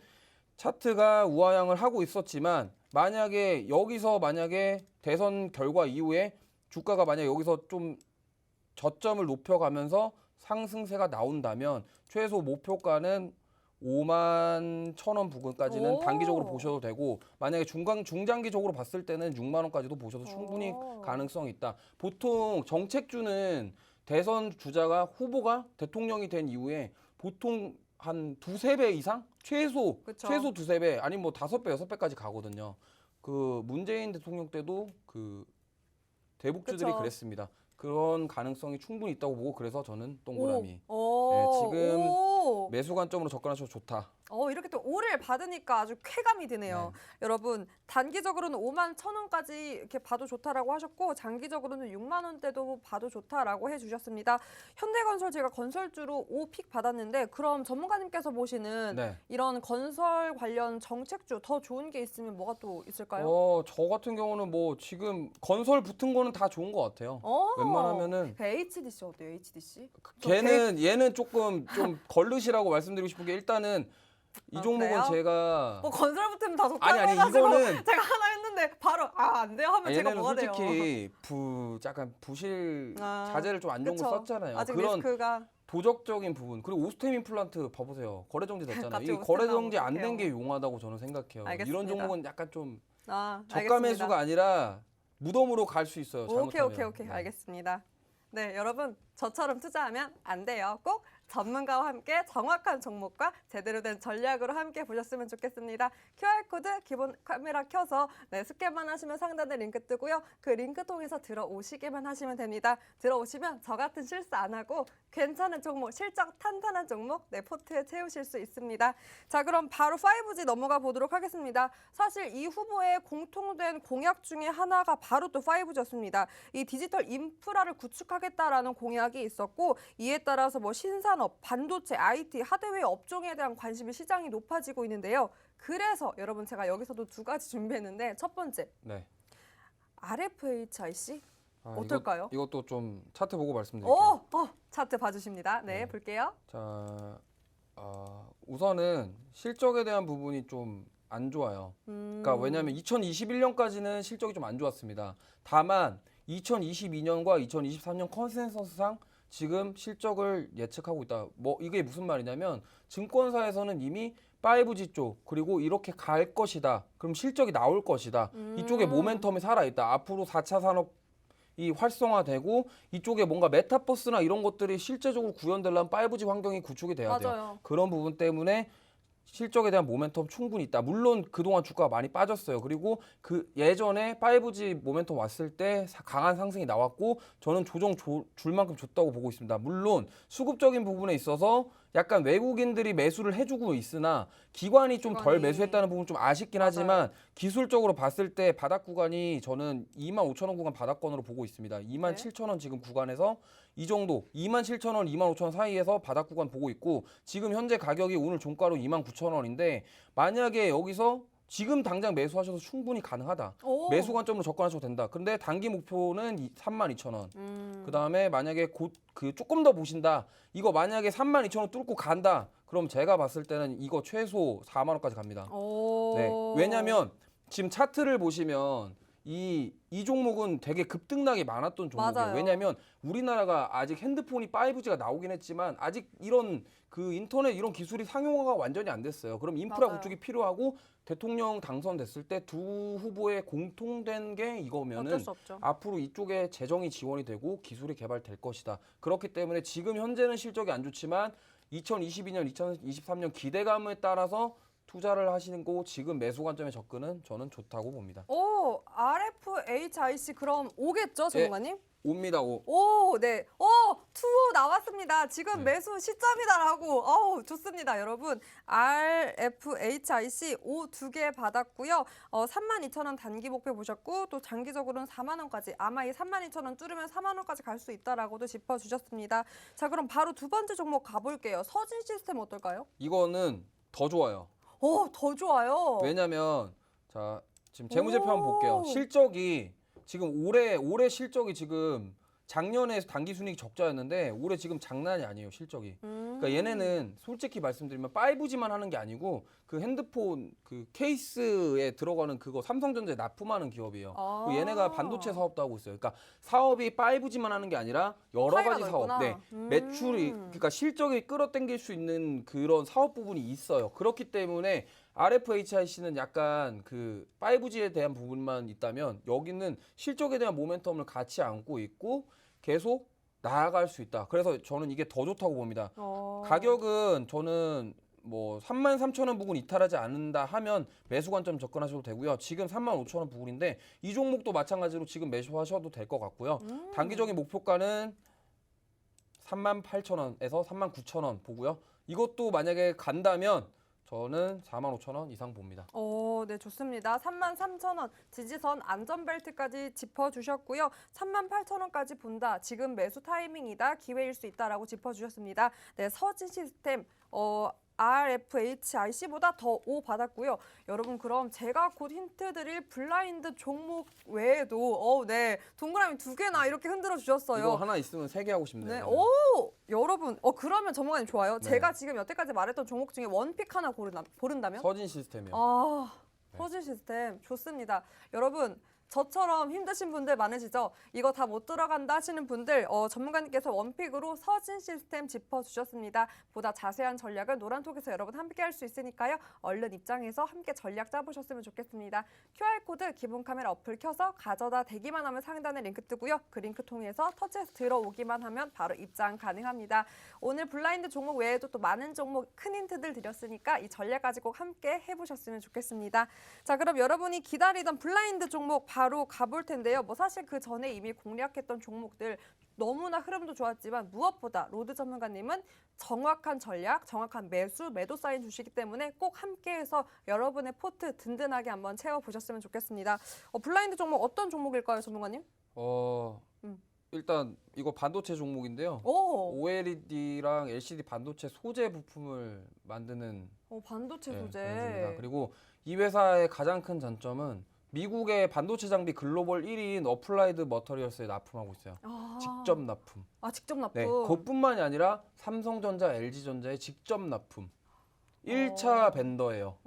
A: 차트가 우하향을 하고 있었지만 만약에 대선 결과 이후에 주가가 만약 여기서 좀 저점을 높여가면서 상승세가 나온다면 최소 목표가는 5만 1,000원 부근까지는
B: 오.
A: 단기적으로 보셔도 되고 만약에 중장기적으로 봤을 때는 6만 원까지도 보셔도 충분히
B: 오.
A: 가능성이 있다. 보통 정책주는 대선 주자가 후보가 대통령이 된 이후에 보통 한 두세 배 이상? 최소
B: 그쵸.
A: 두세 배 아니면 뭐 5배, 6배까지 가거든요. 그 문재인 대통령 때도 그 대북주들이
B: 그쵸.
A: 그랬습니다. 그런 가능성이 충분히 있다고 보고 그래서 저는 동그라미.
B: 오.
A: 네, 지금
B: 오.
A: 매수 관점으로 접근하셔도 좋다.
B: 이렇게 또 5를 받으니까 아주 쾌감이 드네요. 여러분, 단기적으로는 5만 1,000원까지 이렇게 봐도 좋다라고 하셨고, 장기적으로는 6만 원대도 봐도 좋다라고 해주셨습니다. 현대건설 제가 건설주로 5픽 받았는데, 그럼 전문가님께서 보시는
A: 네.
B: 이런 건설 관련 정책주 더 좋은 게 있으면 뭐가 또 있을까요?
A: 저 같은 경우는 뭐 지금 건설 붙은 거는 다 좋은 것 같아요. 웬만하면은
B: HDC 어때요? HDC?
A: 얘는 조금 좀 걸르시라고 말씀드리고 싶은 게 일단은 이 종목은
B: 그래요?
A: 제가
B: 건설 붙으면 다 좋다고
A: 아니
B: 해가지고
A: 이거는
B: 제가 하나 했는데 바로 안 돼요 하면 제가
A: 얘네는
B: 뭐가 돼요?
A: 솔직히 약간 부실 자재를 좀 안 좋은 거
B: 그쵸.
A: 썼잖아요.
B: 아직
A: 그런
B: 리스크가
A: 도적적인 부분 그리고 오스템 임플란트 봐보세요. 거래정지 됐잖아요.
B: 갑자기
A: 이 거래정지
B: 오스템
A: 안 된
B: 나오면
A: 게 용하다고 저는 생각해요.
B: 알겠습니다.
A: 이런 종목은 약간 좀 저가
B: 알겠습니다.
A: 매수가 아니라 무덤으로 갈 수 있어요. 잘못하면.
B: 오케이.
A: 네.
B: 알겠습니다. 네, 여러분 저처럼 투자하면 안 돼요. 꼭 전문가와 함께 정확한 종목과 제대로 된 전략으로 함께 보셨으면 좋겠습니다. QR코드 기본 카메라 켜서 스캔만 하시면 상단에 링크 뜨고요. 그 링크 통해서 들어오시기만 하시면 됩니다. 들어오시면 저 같은 실수 안 하고 괜찮은 종목, 실적 탄탄한 종목 포트에 채우실 수 있습니다. 자, 그럼 바로 5G 넘어가 보도록 하겠습니다. 사실 이 후보의 공통된 공약 중에 하나가 바로 또 5G였습니다. 이 디지털 인프라를 구축하겠다라는 공약이 있었고 이에 따라서 뭐 신산업, 반도체, IT, 하드웨어 업종에 대한 관심이 시장이 높아지고 있는데요. 그래서 여러분 제가 여기서도 두 가지 준비했는데 첫 번째
A: 네.
B: RFHIC 어떨까요?
A: 이것도 좀 차트 보고 말씀드릴게요.
B: 차트 봐주십니다. 네, 볼게요.
A: 자, 우선은 실적에 대한 부분이 좀 안 좋아요. 그러니까 왜냐하면 2021년까지는 실적이 좀 안 좋았습니다. 다만 2022년과 2023년 컨센서스상 지금 실적을 예측하고 있다. 뭐 이게 무슨 말이냐면 증권사에서는 이미 5G 쪽 그리고 이렇게 갈 것이다. 그럼 실적이 나올 것이다. 이쪽에 모멘텀이 살아있다. 앞으로 4차 산업이 활성화되고 이쪽에 뭔가 메타버스나 이런 것들이 실제적으로 구현되려면 5G 환경이 구축이 돼야 돼요.
B: 맞아요.
A: 그런 부분 때문에 실적에 대한 모멘텀 충분히 있다. 물론 그동안 주가가 많이 빠졌어요. 그리고 그 예전에 5G 모멘텀 왔을 때 강한 상승이 나왔고 저는 조정 줄 만큼 줬다고 보고 있습니다. 물론 수급적인 부분에 있어서 약간 외국인들이 매수를 해주고 있으나 기관이 좀 덜 매수했다는 부분 좀 아쉽긴 하지만 기술적으로 봤을 때 바닥 구간이 저는 25,000원 구간 바닥권으로 보고 있습니다. 27,000원 지금 구간에서 이 정도 27,000원, 25,000원 사이에서 바닥 구간 보고 있고 지금 현재 가격이 오늘 종가로 29,000원인데 만약에 여기서 지금 당장 매수하셔도 충분히 가능하다. 매수 관점으로 접근하셔도 된다. 근데 단기 목표는 32,000원. 그다음에 만약에 곧 그 조금 더 보신다. 이거 만약에 32,000원 뚫고 간다. 그럼 제가 봤을 때는 이거 최소 4만 원까지 갑니다. 네. 왜냐면 지금 차트를 보시면 이 종목은 되게 급등락이 많았던 종목이에요.
B: 맞아요.
A: 왜냐하면 우리나라가 아직 핸드폰이 5G가 나오긴 했지만 아직 이런 그 인터넷 이런 기술이 상용화가 완전히 안 됐어요. 그럼 인프라
B: 맞아요.
A: 구축이 필요하고 대통령 당선됐을 때 두 후보의 공통된 게 이거면은
B: 어쩔 수 없죠.
A: 앞으로 이쪽에 재정이 지원이 되고 기술이 개발될 것이다. 그렇기 때문에 지금 현재는 실적이 안 좋지만 2022년, 2023년 기대감에 따라서 투자를 하시는 거 지금 매수 관점에 접근은 저는 좋다고 봅니다.
B: 오, RFHIC 그럼 오겠죠, 전문가님?
A: 옵니다.
B: 오, 네. 투 나왔습니다. 지금
A: 네.
B: 매수 시점이다라고. 어우, 좋습니다, 여러분. RFHIC 오 2개 받았고요. 32,000원 단기 목표 보셨고 또 장기적으로는 4만 원까지. 아마 이 32,000원 뚫으면 4만 원까지 갈 수 있다라고도 짚어 주셨습니다. 자, 그럼 바로 두 번째 종목 가볼게요. 서진 시스템 어떨까요?
A: 이거는 더 좋아요.
B: 더 좋아요.
A: 왜냐면 자, 지금 재무제표 한번 볼게요.
B: 오.
A: 실적이 지금 올해 실적이 지금 작년에 단기 순이익 적자였는데 올해 지금 장난이 아니에요, 실적이. 그러니까 얘네는 솔직히 말씀드리면 5G만 하는 게 아니고 그 핸드폰 그 케이스에 들어가는 그거 삼성전자에 납품하는 기업이에요.
B: 아.
A: 그 얘네가 반도체 사업도 하고 있어요. 그러니까 사업이 5G만 하는 게 아니라 여러
B: 파이가
A: 가지 사업,
B: 넓구나.
A: 네, 매출이 그러니까 실적이 끌어당길 수 있는 그런 사업 부분이 있어요. 그렇기 때문에 RFHIC는 약간 그 5G에 대한 부분만 있다면 여기는 실적에 대한 모멘텀을 같이 안고 있고 계속 나아갈 수 있다. 그래서 저는 이게 더 좋다고 봅니다. 가격은 저는 뭐 33,000원 부근 이탈하지 않는다 하면 매수 관점 접근하셔도 되고요. 지금 35,000원 부근인데 이 종목도 마찬가지로 지금 매수하셔도 될 것 같고요. 단기적인 목표가는 38,000원에서 39,000원 보고요. 이것도 만약에 간다면 저는 45,000원 이상 봅니다.
B: 네, 좋습니다. 33,000원 지지선 안전벨트까지 짚어주셨고요. 38,000원까지 본다. 지금 매수 타이밍이다. 기회일 수 있다라고 짚어주셨습니다. 네, 서진 시스템 RFHIC보다 더 O 받았고요. 여러분 그럼 제가 곧 힌트 드릴 블라인드 종목 외에도 네, 동그라미 2개나 이렇게 흔들어 주셨어요.
A: 이거 하나 있으면 3개 하고 싶네요.
B: 네, 여러분, 그러면 전문가님 좋아요.
A: 네.
B: 제가 지금 여태까지 말했던 종목 중에 원픽 하나 고른다면?
A: 서진 시스템이요. 네.
B: 서진 시스템 좋습니다. 여러분, 저처럼 힘드신 분들 많으시죠? 이거 다 못 들어간다 하시는 분들 전문가님께서 원픽으로 서진 시스템 짚어주셨습니다. 보다 자세한 전략을 노란톡에서 여러분 함께 할 수 있으니까요. 얼른 입장해서 함께 전략 짜보셨으면 좋겠습니다. QR코드 기본 카메라 어플 켜서 가져다 대기만 하면 상단에 링크 뜨고요. 그 링크 통해서 터치해서 들어오기만 하면 바로 입장 가능합니다. 오늘 블라인드 종목 외에도 또 많은 종목 큰 힌트들 드렸으니까 이 전략까지 꼭 함께 해보셨으면 좋겠습니다. 자, 그럼 여러분이 기다리던 블라인드 종목 바로 가볼 텐데요. 뭐 사실 그 전에 이미 공략했던 종목들 너무나 흐름도 좋았지만 무엇보다 로드 전문가님은 정확한 전략, 정확한 매도 사인 주시기 때문에 꼭 함께해서 여러분의 포트 든든하게 한번 채워보셨으면 좋겠습니다. 블라인드 종목 어떤 종목일까요, 전문가님?
A: 일단 이거 반도체 종목인데요. OLED랑 LCD 반도체 소재 부품을 만드는
B: 반도체 소재.
A: 회사입니다. 그리고 이 회사의 가장 큰 장점은 미국의 반도체 장비 글로벌 1위인 어플라이드 머터리얼스에 납품하고 있어요. 직접 납품.
B: 직접 납품.
A: 네, 그것뿐만이 아니라 삼성전자, LG전자의 직접 납품. 1차 벤더예요.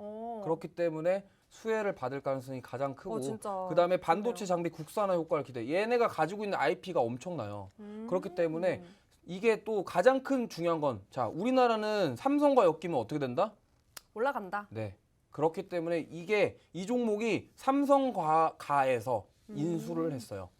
A: 그렇기 때문에 수혜를 받을 가능성이 가장 크고 그다음에 반도체 장비 국산화 효과를 기대. 얘네가 가지고 있는 IP가 엄청나요. 그렇기 때문에 이게 또 가장 큰 중요한 건 자, 우리나라는 삼성과 엮이면 어떻게 된다?
B: 올라간다.
A: 네. 그렇기 때문에 이 종목이 삼성가에서 인수를 했어요.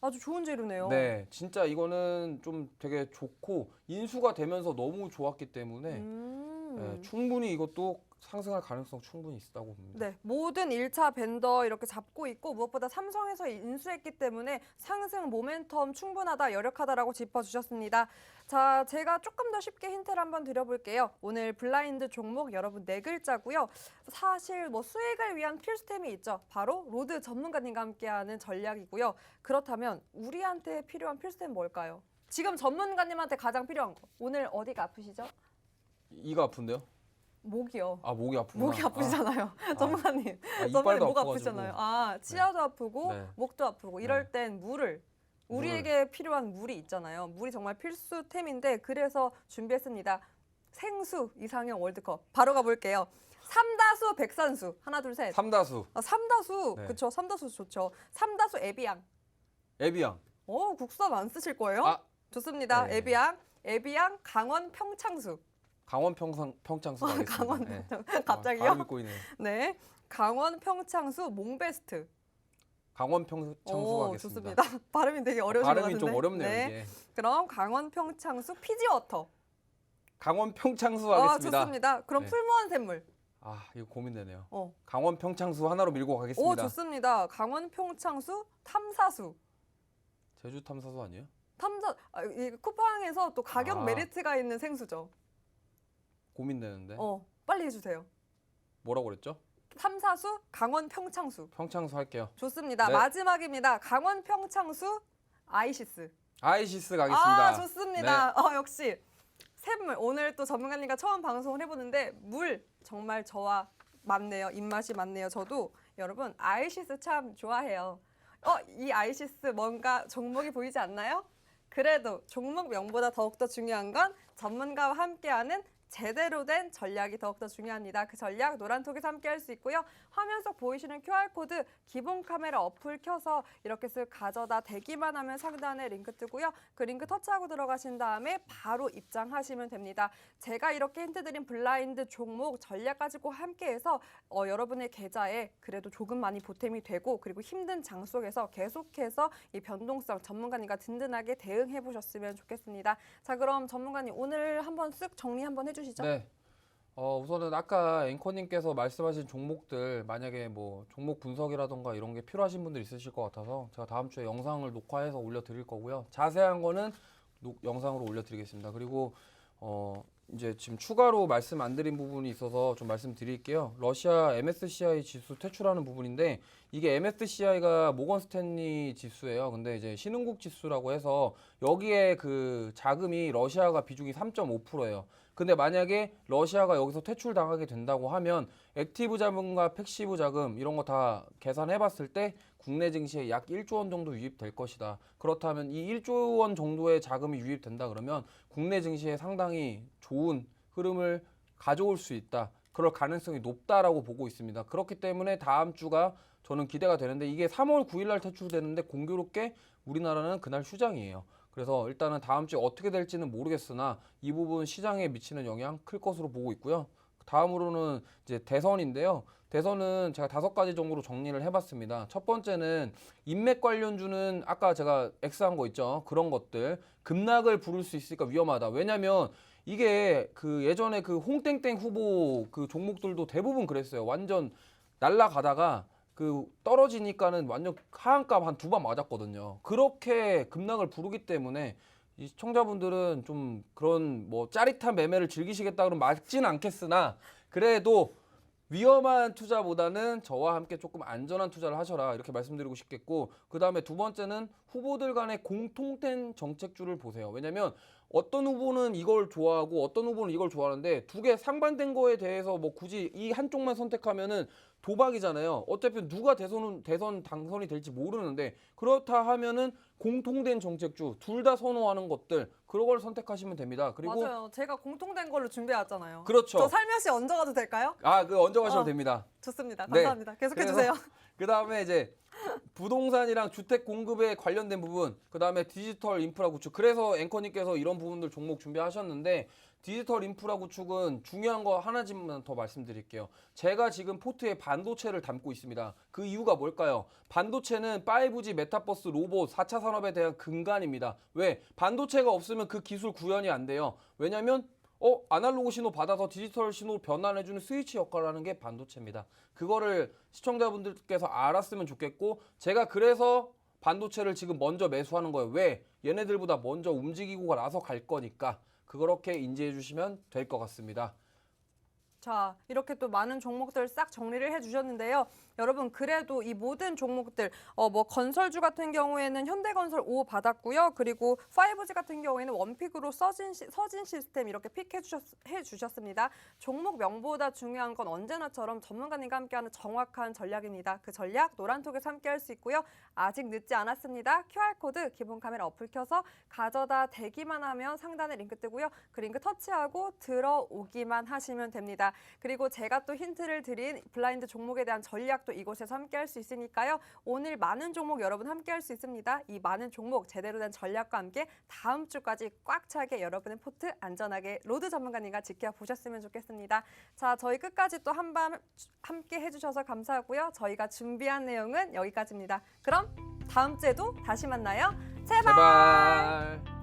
B: 아주 좋은 재료네요.
A: 네, 진짜 이거는 좀 되게 좋고 인수가 되면서 너무 좋았기 때문에 네, 충분히 이것도 상승할 가능성 충분히 있다고 봅니다.
B: 네, 모든 1차 벤더 이렇게 잡고 있고 무엇보다 삼성에서 인수했기 때문에 상승 모멘텀 충분하다, 여력하다라고 짚어주셨습니다. 자, 제가 조금 더 쉽게 힌트를 한번 드려볼게요. 오늘 블라인드 종목 여러분 4글자고요. 사실 뭐 수익을 위한 필수템이 있죠. 바로 로드 전문가님과 함께하는 전략이고요. 그렇다면 우리한테 필요한 필수템 뭘까요? 지금 전문가님한테 가장 필요한 거. 오늘 어디가 아프시죠?
A: 이가 아픈데요?
B: 목이요.
A: 목이 아프구나.
B: 목이 아프시잖아요. 전문가님. 전문가님
A: 이빨도
B: 목
A: 아파가지고.
B: 아프시잖아요. 치아도 아프고
A: 네.
B: 목도 아프고 이럴 땐 우리에게 필요한 물이 있잖아요. 물이 정말 필수템인데 그래서 준비했습니다. 생수 이상형 월드컵. 바로 가볼게요. 삼다수 백산수. 하나 둘 셋.
A: 삼다수.
B: 삼다수.
A: 네.
B: 그렇죠. 삼다수 좋죠. 삼다수 에비앙.
A: 에비앙.
B: 국밥 안 쓰실 거예요? 좋습니다.
A: 네.
B: 에비앙 강원 평창수.
A: 강원 평창수 가겠습니다.
B: 강원
A: 네.
B: 갑자기요?
A: 발음이 꼬이네요.
B: 네. 강원 평창수 몽베스트.
A: 강원 평창수 가겠습니다.
B: 좋습니다. 발음이 되게 어려우신 것
A: 발음이
B: 같은데.
A: 좀 어렵네요,
B: 네.
A: 이게.
B: 그럼 강원 평창수 피지워터.
A: 강원 평창수 하겠습니다.
B: 좋습니다. 그럼
A: 네.
B: 풀무원 샘물.
A: 아, 이거 고민되네요.
B: 어.
A: 강원 평창수 하나로 밀고 가겠습니다.
B: 좋습니다. 강원 평창수 탐사수.
A: 제주 탐사수 아니에요?
B: 이 쿠팡에서 또 가격
A: 아.
B: 메리트가 있는 생수죠.
A: 고민되는데.
B: 빨리 해주세요.
A: 뭐라고 그랬죠?
B: 탐사수, 강원 평창수.
A: 평창수 할게요.
B: 좋습니다.
A: 네.
B: 마지막입니다. 강원 평창수 아이시스.
A: 아이시스 가겠습니다.
B: 좋습니다. 역시 샘물. 오늘 또 전문가님과 처음 방송을 해보는데 물 정말 저와 맞네요. 입맛이 맞네요. 저도 여러분 아이시스 참 좋아해요. 이 아이시스 뭔가 종목이 보이지 않나요? 그래도 종목명보다 더욱더 중요한 건 전문가와 함께하는 제대로 된 전략이 더욱더 중요합니다. 그 전략 노란톡에서 함께 할 수 있고요. 화면 속 보이시는 QR코드 기본 카메라 어플 켜서 이렇게 쓱 가져다 대기만 하면 상단에 링크 뜨고요. 그 링크 터치하고 들어가신 다음에 바로 입장하시면 됩니다. 제가 이렇게 힌트 드린 블라인드 종목 전략까지 꼭 함께해서 여러분의 계좌에 그래도 조금 많이 보탬이 되고 그리고 힘든 장 속에서 계속해서 이 변동성 전문가님과 든든하게 대응해 보셨으면 좋겠습니다. 자, 그럼 전문가님 오늘 한번 쓱 정리 한번 해주시죠.
A: 네. 우선은 아까 앵커님께서 말씀하신 종목들 만약에 뭐 종목 분석이라던가 이런 게 필요하신 분들 있으실 것 같아서 제가 다음 주에 영상을 녹화해서 올려드릴 거고요. 자세한 거는 영상으로 올려드리겠습니다. 그리고 이제 지금 추가로 말씀 안 드린 부분이 있어서 좀 말씀드릴게요. 러시아 MSCI 지수 퇴출하는 부분인데 이게 MSCI가 모건 스탠리 지수예요. 근데 이제 신흥국 지수라고 해서 여기에 그 자금이 러시아가 비중이 3.5%예요. 근데 만약에 러시아가 여기서 퇴출당하게 된다고 하면 액티브 자금과 패시브 자금 이런 거 다 계산해 봤을 때 국내 증시에 약 1조 원 정도 유입될 것이다. 그렇다면 이 1조 원 정도의 자금이 유입된다 그러면 국내 증시에 상당히 좋은 흐름을 가져올 수 있다. 그럴 가능성이 높다라고 보고 있습니다. 그렇기 때문에 다음 주가 저는 기대가 되는데 이게 3월 9일 날 퇴출되는데 공교롭게 우리나라는 그날 휴장이에요. 그래서 일단은 다음 주에 어떻게 될지는 모르겠으나 이 부분 시장에 미치는 영향 클 것으로 보고 있고요. 다음으로는 이제 대선인데요. 대선은 제가 5가지 정도로 정리를 해봤습니다. 첫 번째는 인맥 관련주는 아까 제가 X한 거 있죠. 그런 것들 급락을 부를 수 있으니까 위험하다. 왜냐면 이게 그 예전에 그 홍땡땡 후보 그 종목들도 대부분 그랬어요. 완전 날아가다가 그 떨어지니까는 완전 하한값 한 2번 맞았거든요. 그렇게 급락을 부르기 때문에 이 시청자분들은 좀 그런 뭐 짜릿한 매매를 즐기시겠다 그러면 맞지는 않겠으나 그래도 위험한 투자보다는 저와 함께 조금 안전한 투자를 하셔라 이렇게 말씀드리고 싶겠고 그 다음에 두 번째는 후보들 간의 공통된 정책주를 보세요. 왜냐면 어떤 후보는 이걸 좋아하고 어떤 후보는 이걸 좋아하는데 두 개 상반된 거에 대해서 뭐 굳이 이 한쪽만 선택하면은 도박이잖아요. 어차피 누가 대선 당선이 될지 모르는데 그렇다 하면은 공통된 정책주 둘 다 선호하는 것들 그런 걸 선택하시면 됩니다. 그리고
B: 맞아요. 제가 공통된 걸로 준비해왔잖아요.
A: 그렇죠.
B: 저 살며시 얹어가도 될까요?
A: 그 얹어가시면 됩니다.
B: 좋습니다.
A: 네.
B: 감사합니다. 계속해주세요.
A: 그 다음에 이제 부동산이랑 주택 공급에 관련된 부분, 그 다음에 디지털 인프라 구축. 그래서 앵커님께서 이런 부분들 종목 준비하셨는데 디지털 인프라 구축은 중요한 거 하나만 더 말씀드릴게요. 제가 지금 포트에 반도체를 담고 있습니다. 그 이유가 뭘까요? 반도체는 5G, 메타버스, 로봇, 4차 산업에 대한 근간입니다. 왜? 반도체가 없으면 그 기술 구현이 안 돼요. 왜냐면 아날로그 신호 받아서 디지털 신호로 변환해주는 스위치 역할을 하는 게 반도체입니다. 그거를 시청자분들께서 알았으면 좋겠고 제가 그래서 반도체를 지금 먼저 매수하는 거예요. 왜? 얘네들보다 먼저 움직이고 나서 갈 거니까 그렇게 인지해 주시면 될 것 같습니다.
B: 자, 이렇게 또 많은 종목들 싹 정리를 해주셨는데요. 여러분 그래도 이 모든 종목들 뭐 건설주 같은 경우에는 현대건설 5 받았고요. 그리고 5G 같은 경우에는 원픽으로 서진 시스템 이렇게 픽해주셨습니다. 종목명보다 중요한 건 언제나처럼 전문가님과 함께하는 정확한 전략입니다. 그 전략 노란톡에서 함께할 수 있고요. 아직 늦지 않았습니다. QR코드 기본 카메라 어플 켜서 가져다 대기만 하면 상단에 링크 뜨고요. 그 링크 터치하고 들어오기만 하시면 됩니다. 그리고 제가 또 힌트를 드린 블라인드 종목에 대한 전략도 이곳에서 함께할 수 있으니까요. 오늘 많은 종목 여러분 함께할 수 있습니다. 이 많은 종목 제대로 된 전략과 함께 다음 주까지 꽉 차게 여러분의 포트 안전하게 로드 전문가님과 지켜보셨으면 좋겠습니다. 자, 저희 끝까지 또 한밤 함께 해주셔서 감사하고요. 저희가 준비한 내용은 여기까지입니다. 그럼 다음 주에도 다시 만나요. 제발.